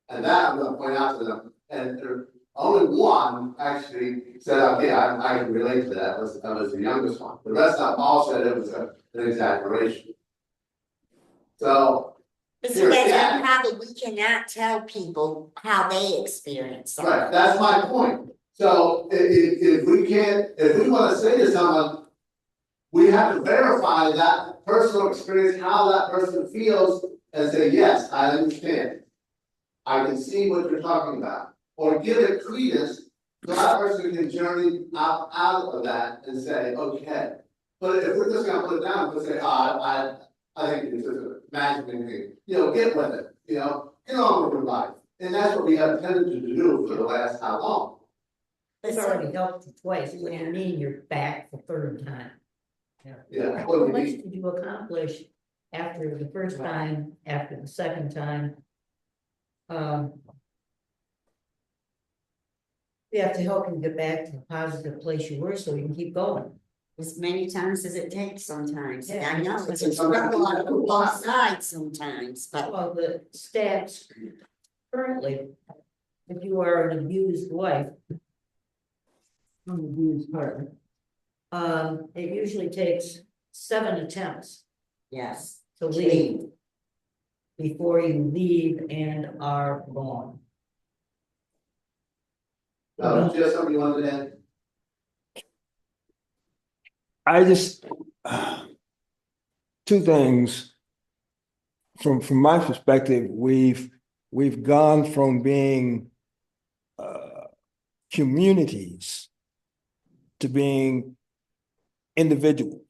And that I'm gonna point out to them, and there, only one actually said, okay, I can relate to that, that was the youngest one. The rest of them all said it was an exaggeration. So, But see, Sure, that's yeah. a problem. We cannot tell people how they experience something. right, that's my point. So if we can't, if we wanna say to someone, we have to verify that personal experience, how that person feels, and say, yes, I understand. I can see what you're talking about, or give it credence, so that person can journey out of that and say, okay. But if we're just gonna put it down and say, I think it's just imagining thing, get with it, get on with your life. And that's what we have tended to do for the last how long? It's already helped you twice, what do you mean you're back the third time? Yeah, How what do much we need? did you accomplish after the first time, after the second time? Um. We have to help you get back to the positive place you were, so you can keep going. As many times as it takes sometimes. Yeah. I know, it's a struggle on both sides sometimes, but Well, the stats currently, if you are an abused wife. An abused partner. It usually takes 7 attempts yes. to leave. Before you leave and are gone. Now, just something you wanted to add? I just, two things. From my perspective, we've gone from being communities to being individuals.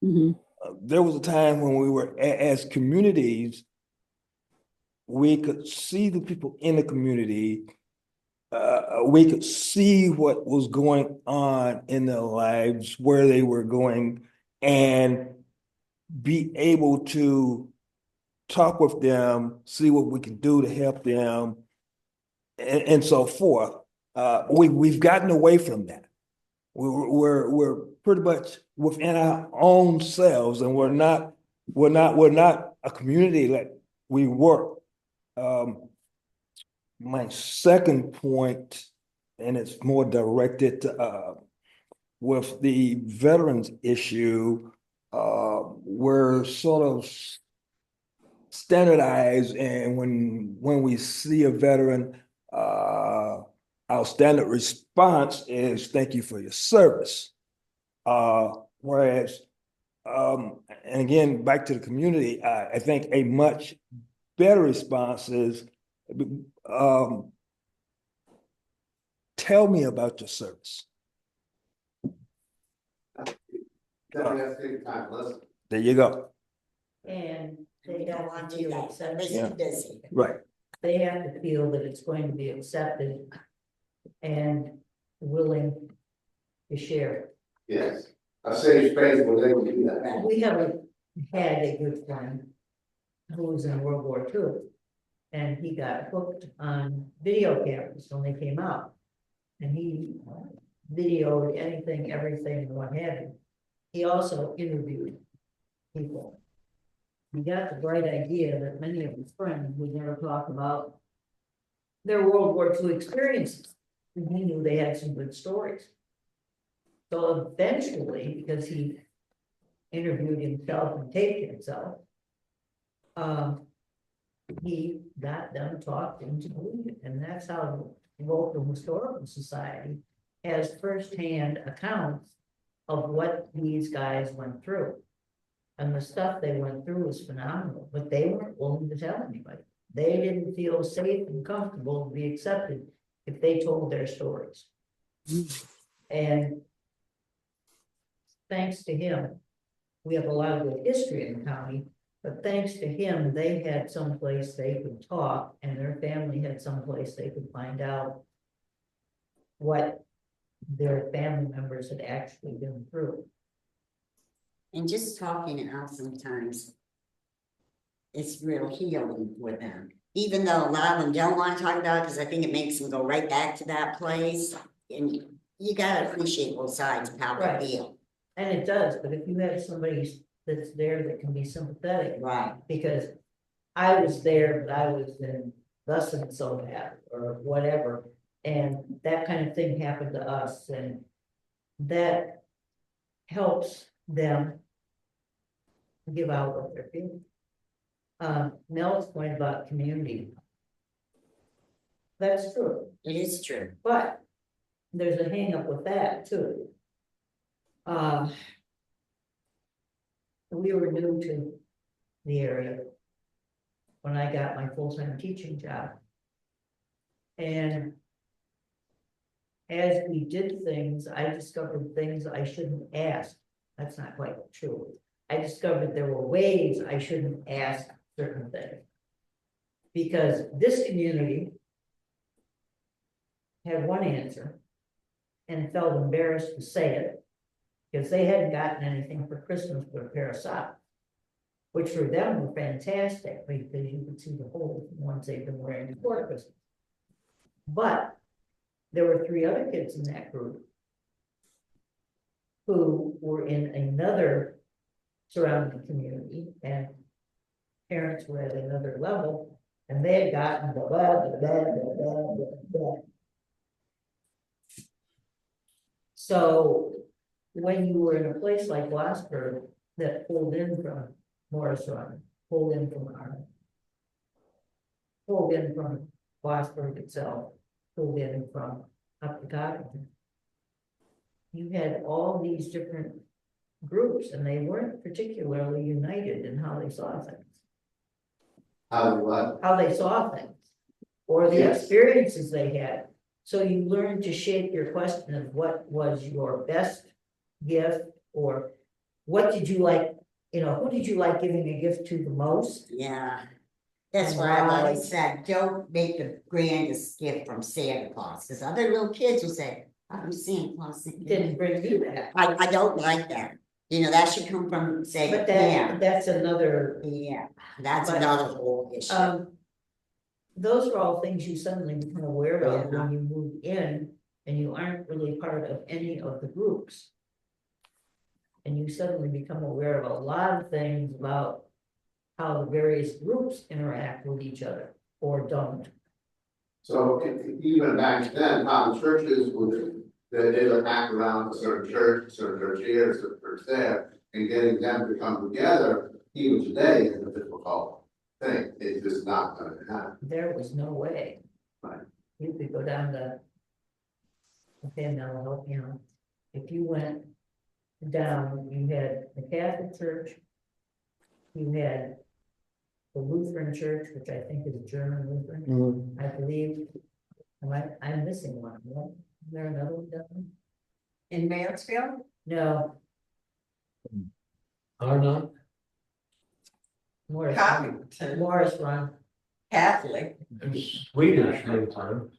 There was a time when we were, as communities, we could see the people in the community. We could see what was going on in their lives, where they were going, and be able to talk with them, see what we can do to help them, and so forth. We've gotten away from that. We're pretty much within our own selves, and we're not a community like we were. My second point, and it's more directed with the veterans issue, we're sort of standardized, and when we see a veteran, our standard response is "Thank you for your service." Whereas, and again, back to the community, I think a much better response is, tell me about your service. Definitely have to take time, listen. There you go. And they We don't have want to to do feel that, accepted. everybody's too busy. Right. They have to feel that it's going to be accepted and willing to share. Yes, a safe space where they can do that. Right. We haven't had a good friend who was in World War II. And he got hooked on video cameras when they came out. And he videoed anything, everything, and what have you. He also interviewed people. He got the bright idea that many of his friends would never talk about their World War II experiences. And he knew they had some good stories. So eventually, because he interviewed himself and taped himself, he got them talked into believing it, and that's how the local historical society has firsthand accounts of what these guys went through. And the stuff they went through was phenomenal, but they weren't willing to tell anybody. They didn't feel safe and comfortable to be accepted if they told their stories. And thanks to him, we have a lot of good history in the county, but thanks to him, they had someplace they could talk, and their family had someplace they could find out what their family members had actually been through. And just talking it out sometimes, it's real healing for them. Even though a lot of them don't want to talk about it, because I think it makes them go right back to that place. And you gotta appreciate both sides of how Right. they feel. And it does, but if you have somebody that's there that can be sympathetic, Right. because I was there, but I was in thus and so bad, or whatever, and that kind of thing happened to us, and that helps them give out what they're feeling. Mel's point about community. That's true, It is true. but there's a hang up with that too. We were new to the area when I got my full-time teaching job. And as we did things, I discovered things I shouldn't ask. That's not quite true. I discovered there were ways I shouldn't ask certain things. Because this community had one answer, and felt embarrassed to say it. Because they hadn't gotten anything for Christmas but a pair of socks. Which for them were fantastic, because you could see the holes in the ones they've been wearing before Christmas. But there were 3 other kids in that group who were in another surrounding community, and parents were at another level, and they had gotten blah, blah, blah, blah, blah, blah, blah, blah. So when you were in a place like Glasgow that pulled in from Morris Run, pulled in from Arnold, pulled in from Glassburg itself, pulled in from up the Cottington, you had all these different groups, and they weren't particularly united in how they saw things, How do what? how they saw things, or the Yes. experiences they had. So you learned to shape your question of what was your best gift, or what did you like, you know, who did you like giving a gift to the most? Yeah. That's why I've always said, don't make the grandest gift from Santa Claus, because other little kids will say, I'm Santa Claus. Didn't bring you that, I don't like that. You know, that should come from, say, but yeah, that's another, yeah, that's But, another whole issue. those are all things you suddenly become aware of when you move in and you aren't really part of any of the groups. And you suddenly become aware of a lot of things about how the various groups interact with each other or don't. So even back then, common churches would, they would act around a certain church here, a certain church there, and getting them to come together, even today is a difficult thing. It's just not gonna happen. There was no way. Right. You could go down the. Okay, now I'll help you out. If you went down, you had the Catholic Church. You had the Lutheran Church, which I think is a German Lutheran, I believe. I'm missing one. Is there another one down there? In Mansfield? No, Arnold, Morris. Covington, Morris Run. Catholic, Swedish Lutheran.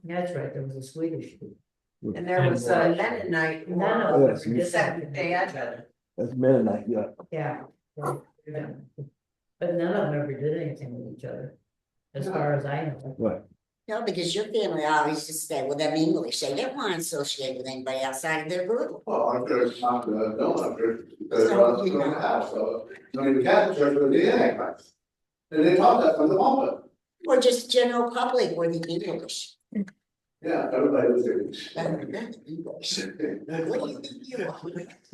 That's right, there was a Swedish. and there was a Mennonite. None of Yeah, them. see. did Seventh Day that. Adventist. That's Mennonite, yeah. Yeah. But none of them ever did anything with each other, as far as I know. Right. No, because your family always just stay with them English, they didn't want to associate with anybody outside of their group. Well, our church, not the, no, our church, because So, it's you going know. to have, so, I mean, the Catholic Church would be the Antichrist. And they taught that from the pulpit. Or just general public were the English. Yeah, everybody was English. English. What do you think you are?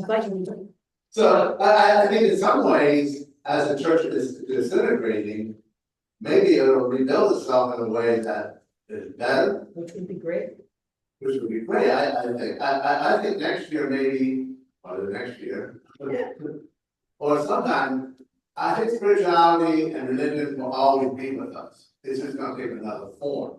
But you- So I think in some ways, as the church is disintegrating, maybe it'll rebuild itself in a way that is better, which would be great. which would be great, I think. I think next year maybe, or the next year. Or sometime, I think spirituality and religion will always be with us. It's just gonna take another form.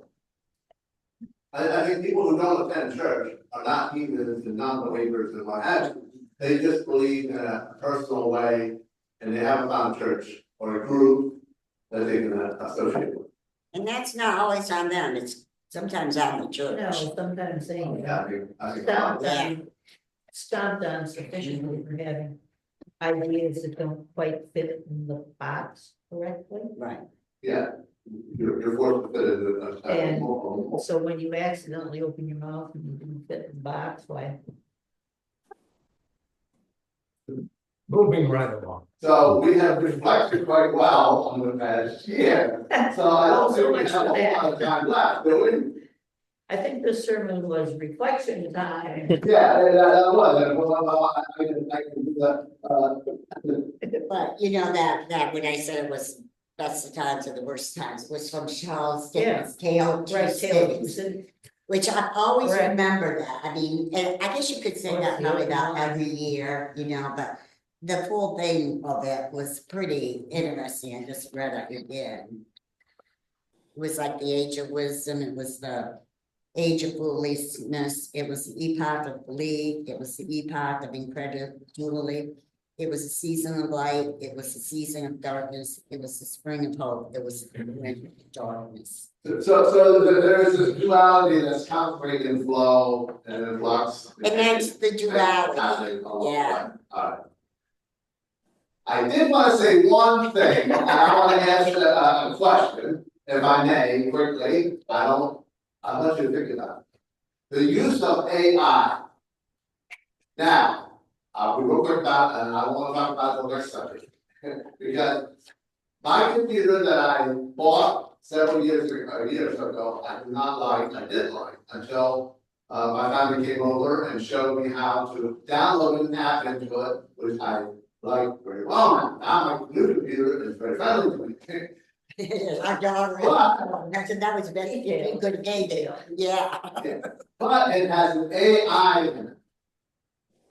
I think people who don't attend church are not heathens and non-believers and what have you. They just believe in a personal way, and they haven't found a church or a group that they can associate with. And that's not always on them, it's sometimes on the No, church. sometimes saying. Yeah, I think. Stomped on sufficiently for having ideas that don't quite fit in the box correctly. Right, Yeah, you're forced to fit it in And- a. So when you accidentally open your mouth and you didn't fit in the box, why? Moving right along. So we have reflected quite well on the past year, so I don't think we have a lot of time left, do we? I think this sermon was reflection time. Yeah, that was, and I can do that, but you know that when I said it was best of times or the worst times, was from Charles Yeah. Dickens' Tale Two Right, Taylor, Cities. Which I always Right. remember that, I mean, and I guess you could say Or that the probably other about one. every year, you know, but. The full thing of it was pretty interesting, I just read it again. It was like the age of wisdom, it was the age of foolishness, it was the epoch of belief, it was the epoch of incredulity. It was a season of light, it was a season of darkness, it was the spring of hope, it was the winter of darkness. So there is this duality that's constantly in flow and in flux. And that's the duality, yeah. Alright. I did wanna say one thing, and I wanna ask a question, if I may, quickly, I want you to think about it. The use of AI. Now, I'll be real quick about, and I wanna talk about the next subject. Because my computer that I bought several years ago, I did not like, I did like, until my family came over and showed me how to download an app into it, which I like very well. Now my new computer is very friendly to me. Our dog, I said that was very good day, yeah. But it has an AI in it.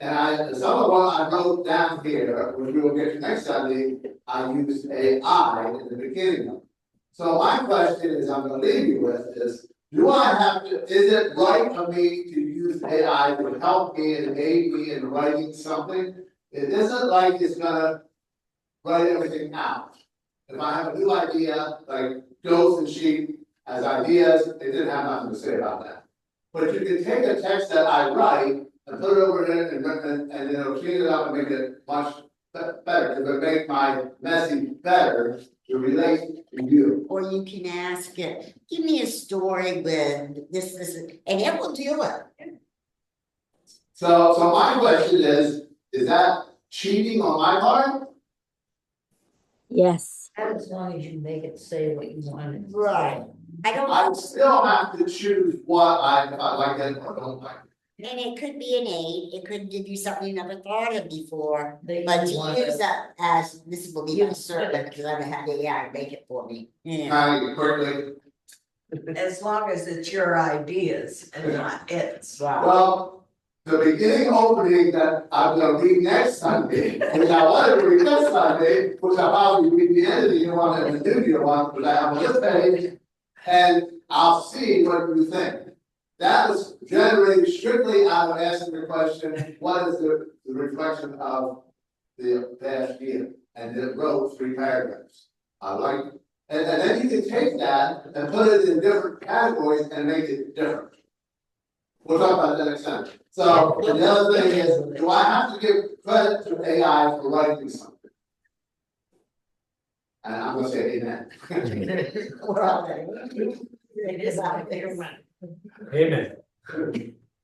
And some of what I wrote down here, which we will get to next Sunday, I used AI in the beginning of it. So my question is, I'm gonna leave you with is, do I have to, is it right for me to use AI to help me and aid me in writing something? It isn't like it's gonna write everything out. If I have a new idea, like goats and sheep as ideas, it didn't have nothing to say about that. But you can take a text that I write and put it over there and it'll clean it up and make it much better, it will make my message better to relate to you. Or you can ask it, give me a story with this, and it will do it. So my question is that cheating on my part? As long as you make it say what you want it to say. Right. I don't I know, still have to choose what I like it or don't like. and it could be an aid, it could give you something you never thought of before, They but to want use it. that as, this will be my servant, because I had AI make it for me. Yeah. Kind of quickly. As long as it's your ideas and not its. Wow. Well, the beginning opening that I'm gonna read next Sunday, which I wanted to read this Sunday, which I probably read the end of the year one and the new year one, but I have on this page. And I'll see what you think. That was generated strictly out of asking the question, what is the reflection of the past year? And it wrote 3 paragraphs. I like, and then you can take that and put it in different categories and make it different. We'll talk about that next time. So the other thing is, do I have to give credit to AI for writing something? And I'm gonna say amen. We're all there. It is out there. Amen.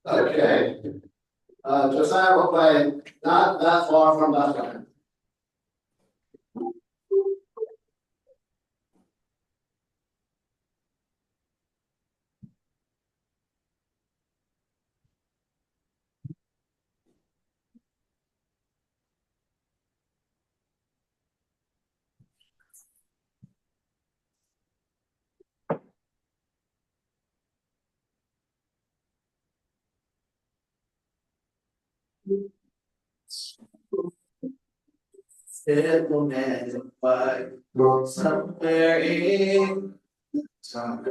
Okay. Josiah will play not that far from Bethlehem. Simple man, but somewhere in time,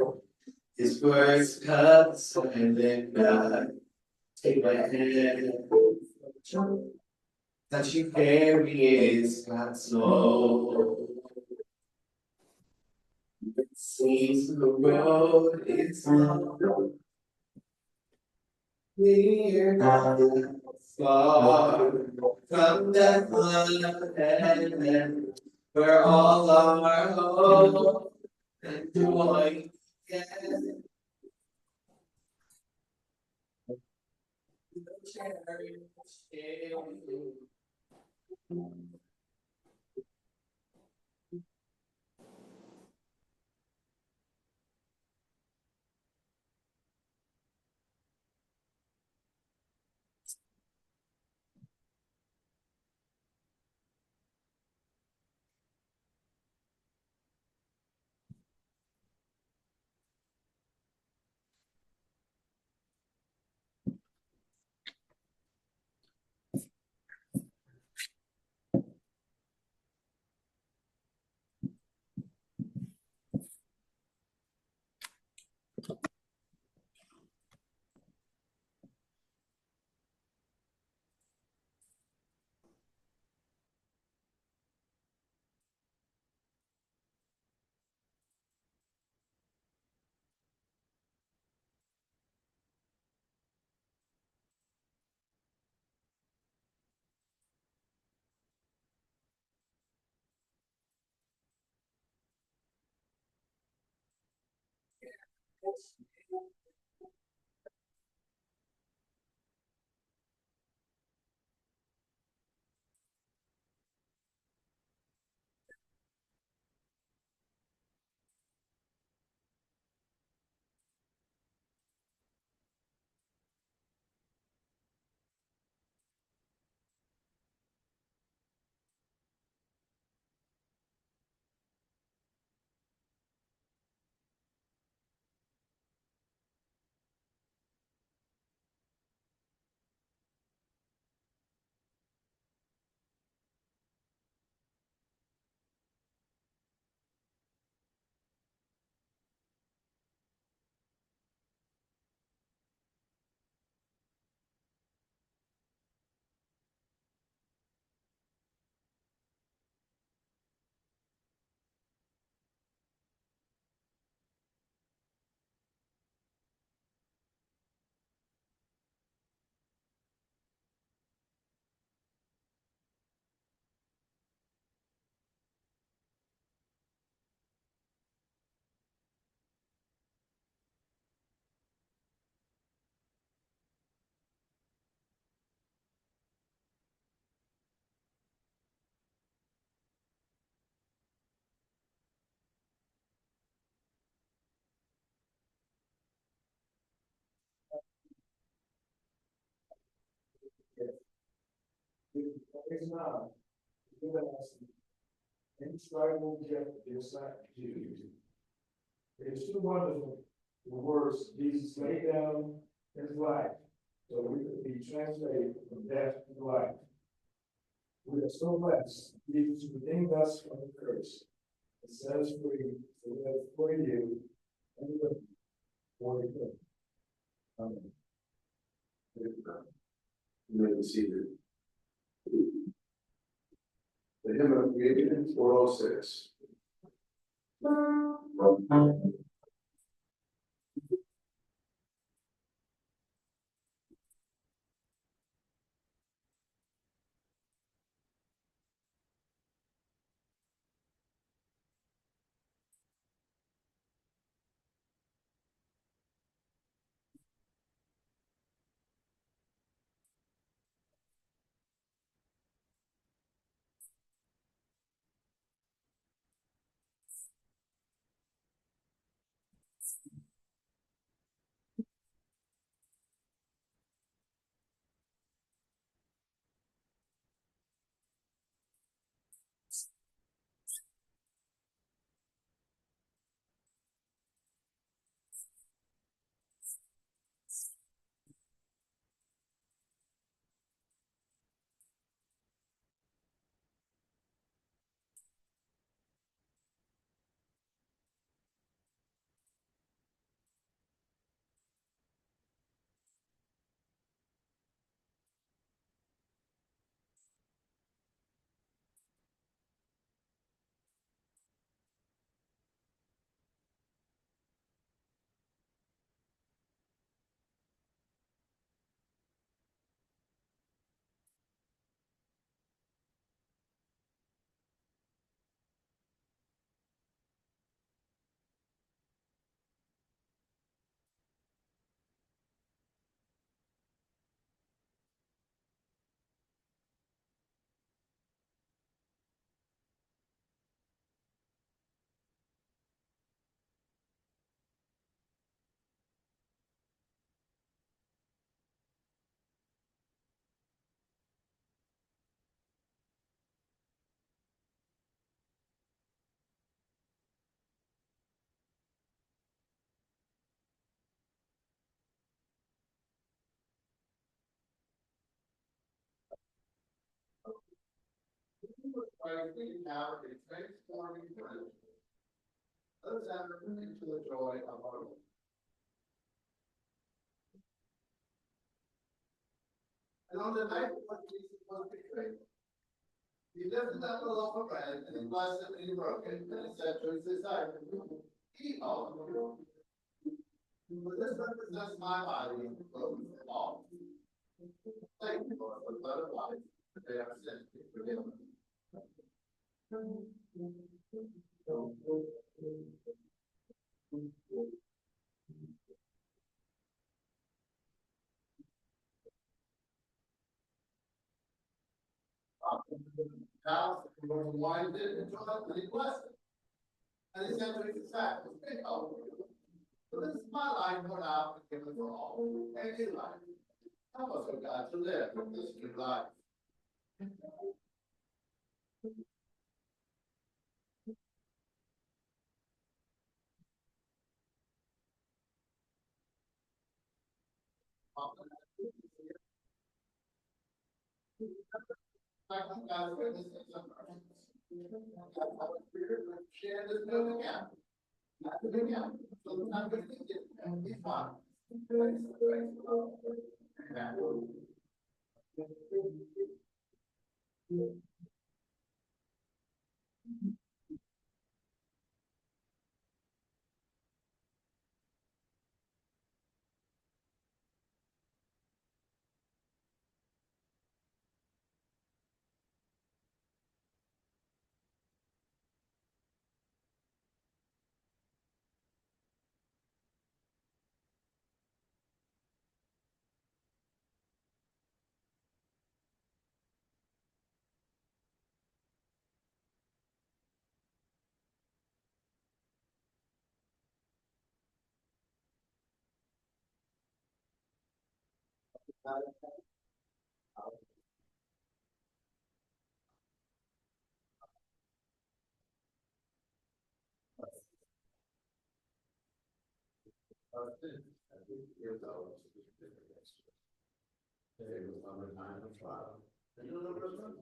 his words cut silent night. Take my hand, that you carry is not slow. It seems the road is long. We're not far from that land where all our hope and joy can. It's not. Indescribable gift is not you. It's too wonderful, the words Jesus laid down his life, so we could be translated from death to life. We are so blessed, Jesus redeemed us from the curse, and set us free, to live for you, and live for you. Amen. You may be seated. The hymn of creation, 406. We have a transforming friendship. Let's enter into the joy of our Lord. And on the night when Jesus was betrayed, he lifted up a loaf of bread and he blessed it and he broke it and he said to his disciples, "Eat all of it. For this represents my body, broken for all. Thank you, Lord, for the blood of life. They are sent to forgive them." house, the Lord wine did enjoy it, and he blessed it. And he said to his disciples, take hold of it. So this is my life put out and given for all, and new life. Help us, O God, to live this new life. God's witness in some persons. Share this building out. Not the big out. So the time we think it, and be fine. Praise the Lord. Amen. Years old. They was on the time of trial. And you know the first one?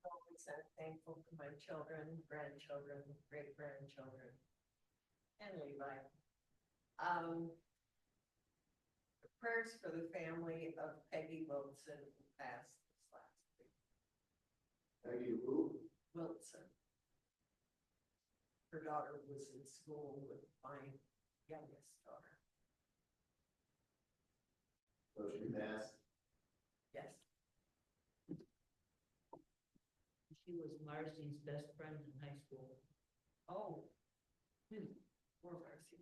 Always I'm thankful for my children, grandchildren, great grandchildren. And Levi. Prayers for the family of Peggy Wilson who passed this last week. Peggy who? Wilson. Her daughter was in school with my youngest daughter. So she passed. Yes. She was Marcy's best friend in high school. Oh. Poor Marcy.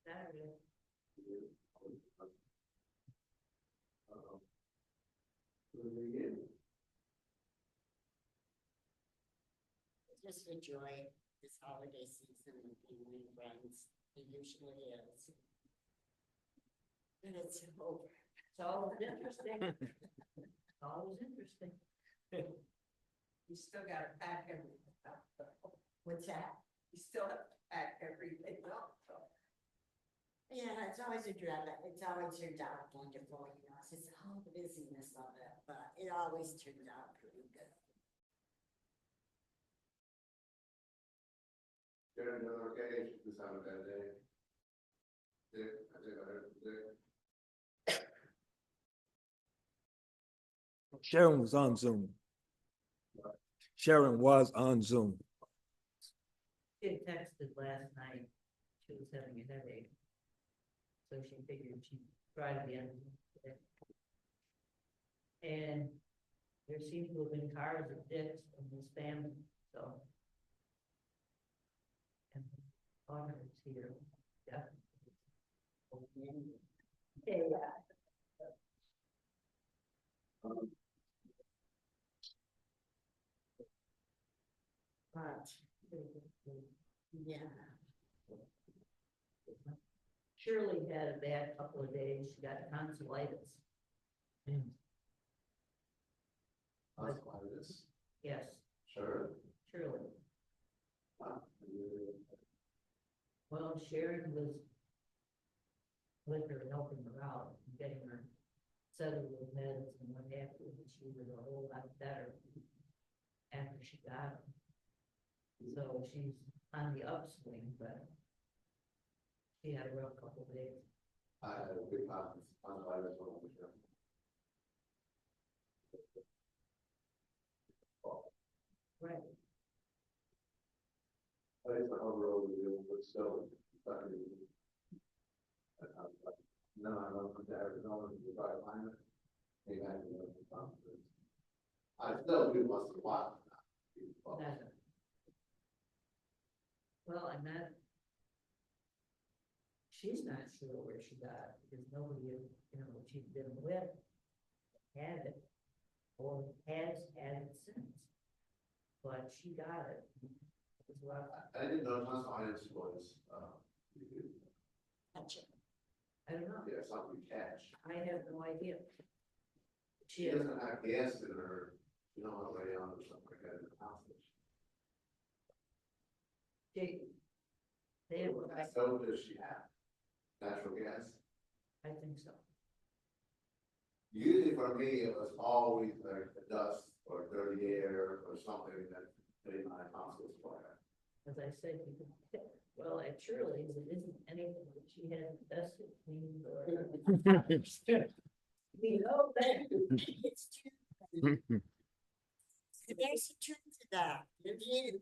Saturday. Just a joy this holiday season with family and friends. It usually is. And it's over. It's always interesting. Always interesting. You still gotta pack everything up. What's that? You still have to pack everything up, so. Yeah, it's always a dread. It's always turned out wonderful, you know, it's just all the busyness of it, but it always turned out pretty good. During another occasion, this on a bad day. Dick, I think I heard from Dick. Sharon was on Zoom. Sharon was on Zoom. She had texted last night, she was having a headache. So she figured she'd try to be on today. And there seemed to have been cars of Dick's from his family, so. And Autumn's here, yeah. Yeah. But, yeah, Shirley had a bad couple of days, she got tonsillitis. Tonsillitis. Yes, Sure. Shirley. Wow. Well, Sharon was with her, helping her out, getting her settled with meds and what have you, and she was a whole lot better after she got them. So she's on the upswing, but she had a rough couple of days. I had a big conference on the virus. Right. I think the whole road was able to still. No, I don't put that, no, the dry climate. Came back to the conference. I still do once in a while. Never. Well, and that. She's not sure where she got it, because nobody, she's been with, had it, or has had it since. But she got it. It was rough. I didn't know Thomas Finance was, Gotcha. I don't know, yeah, something we catch. I have no idea. She doesn't have gas in her, on the way on or something like that in the house. They were, So does she have natural gas? I think so. Usually for me, it was always like the dust or dirty air or something that made my house was fire. As I said, well, at Shirley's, it isn't anything that she has invested in or. We know that. It's true. There's a truth to that. You need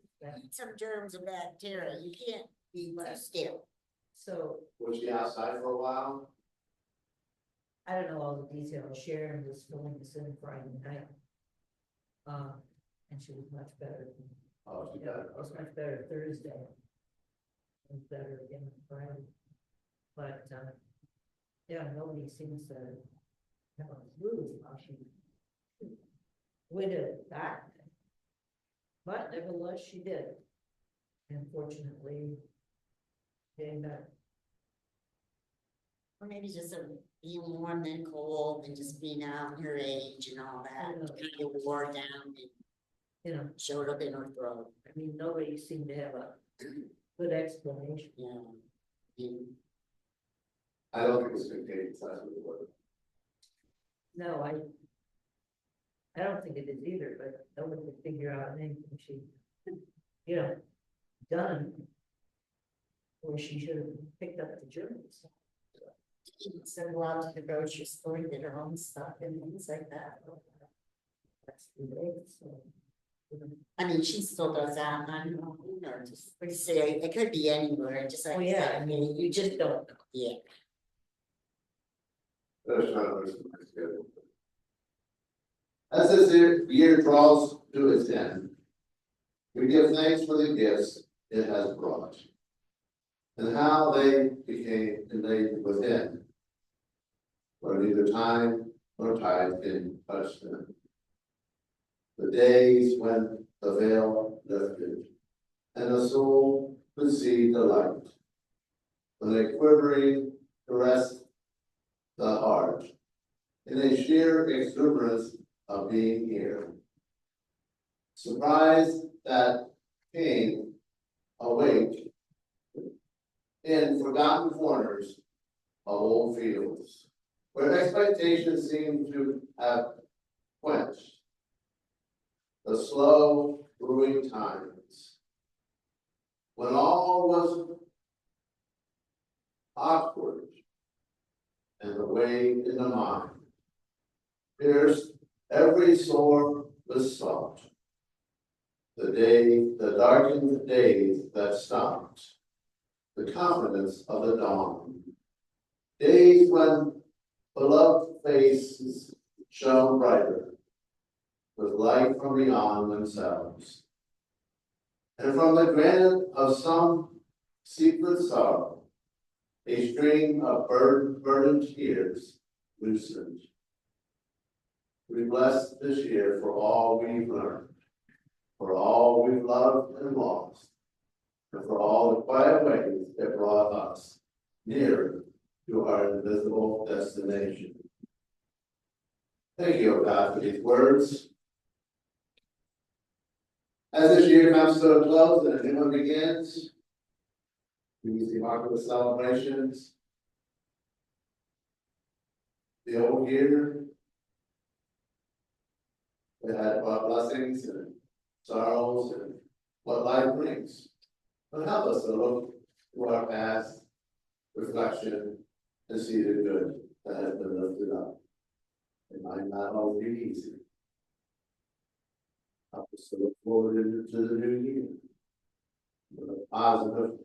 some germs and bacteria. You can't be too still. So, Was she outside for a while? I don't know all the details, Sharon was filling this in Friday night. And she was much better. Oh, she Yeah, got it. it was much better Thursday. It was better again Friday. But, yeah, nobody seems to have a clue how she would have gotten it. But nevertheless, she did. And fortunately, getting back. Or maybe just being warm and cold and just being out in her age and all that. I know. Kind of wore down and showed up in her throat. I mean, nobody seemed to have a good explanation. I don't think it's contagious, that's what it was. No, I don't think it is either, but nobody could figure out anything she, done. Or she should have picked up the germs. Send her out to the grocery store and get her own stuff and things like that. That's the way, so. I mean, she still does that, I don't know, just, we say, it could be anywhere, just like. Oh, yeah, I mean, you just don't know. Yeah. That's not a my schedule. As this year draws to its end, we give thanks for the gifts it has brought, and how they became innate within, where neither time nor tide can touch them. The days when the veil lifted, and the soul could see the light, when a quivering caressed the heart, in a sheer exuberance of being here. Surprise that came awake in forgotten corners of old fields, where expectations seem to have quenched the slow brewing times, when all was awkward and the way in the mind pierced every sore with salt. The darkened days that stopped the confidence of the dawn. Days when beloved faces shone brighter with light from beyond themselves. And from the granite of some secret sorrow, a string of burdened tears loosened. We bless this year for all we've learned, for all we've loved and lost, and for all the quiet ways that brought us nearer to our invisible destination. Thank you, God, for these words. As this year comes to a close and a new one begins, we use the marvelous celebrations. The old year that had blessings and sorrows and what life brings. But help us to look to our past, reflection, and see the good that has been lifted up. It might not always be easy. Help us to look forward into the new year with a positive.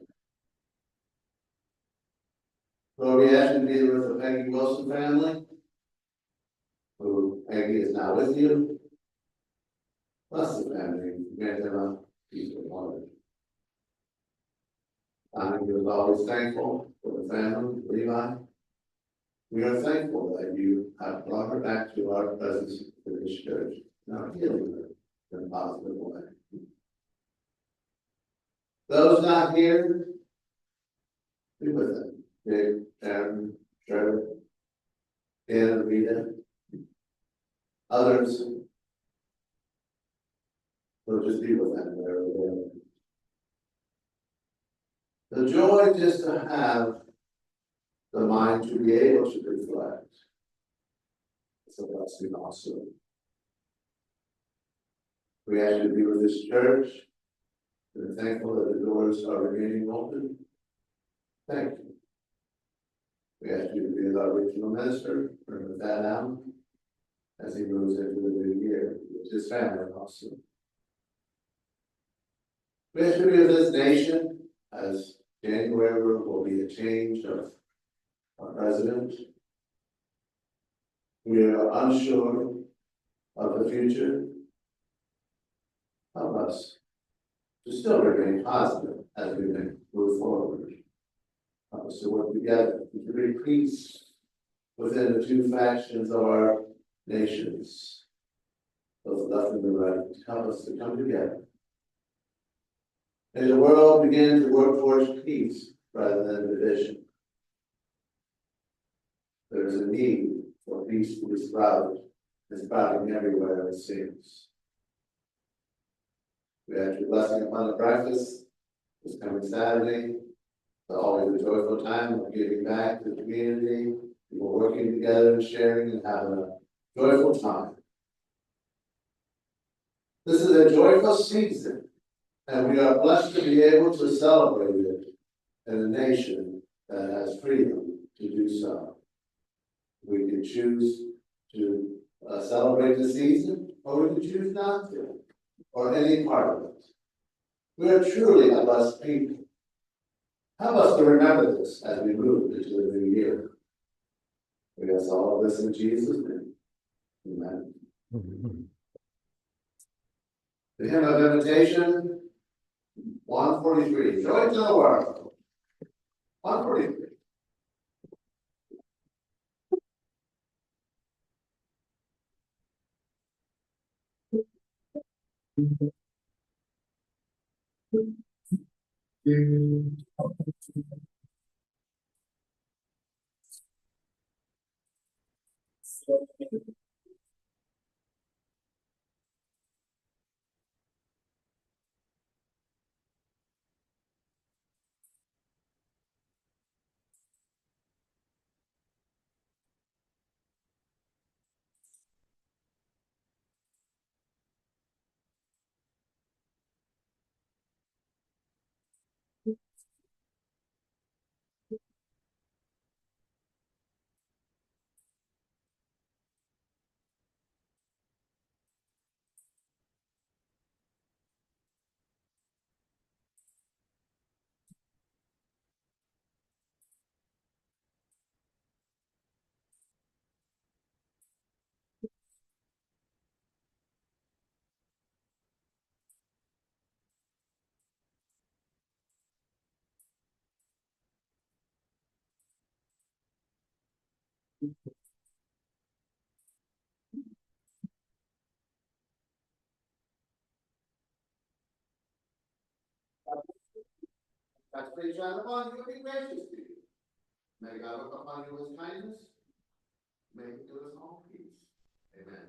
Lord, we ask you to be with the Peggy Wilson family, who Peggy is now with you. Bless the family, grant them a peaceful heart. I was always thankful for the family, Levi. We are thankful that you have brought her back to our presence in this church, now healing her in a positive way. Those not here, be with them. Dave, Sharon, Trevor, Dan, Rita. Others will just be with them wherever they are. The joy just to have the mind to be able to reflect. It's a blessing also. We ask you to be with this church. We're thankful that the doors are remaining open. Thank you. We ask you to be with our regional minister, bring that out as he moves into the new year with his family also. We ask you to be with this nation as January will be a change of our president. We are unsure of the future. Help us to still remain positive as we move forward. Help us to work together to create peace within the two factions of our nations, both left and the right. Help us to come together. May the world begin to work towards peace rather than division. There is a need for peace to be sprouted. It's sprouting everywhere it seems. We ask your blessing upon the practice this coming Saturday. It's always a joyful time of giving back to the community, people working together and sharing and having a joyful time. This is a joyful season, and we are blessed to be able to celebrate it in a nation that has freedom to do so. We can choose to celebrate the season, or we can choose not to, or any part of it. We are truly a blessed people. Help us to remember this as we move into the new year. We ask all of this in Jesus' name. Amen. The hymn of invitation, 143, Joy to the World. 143. God's face shine upon you and be gracious to you. May God look upon you with kindness. May He give us all peace. Amen.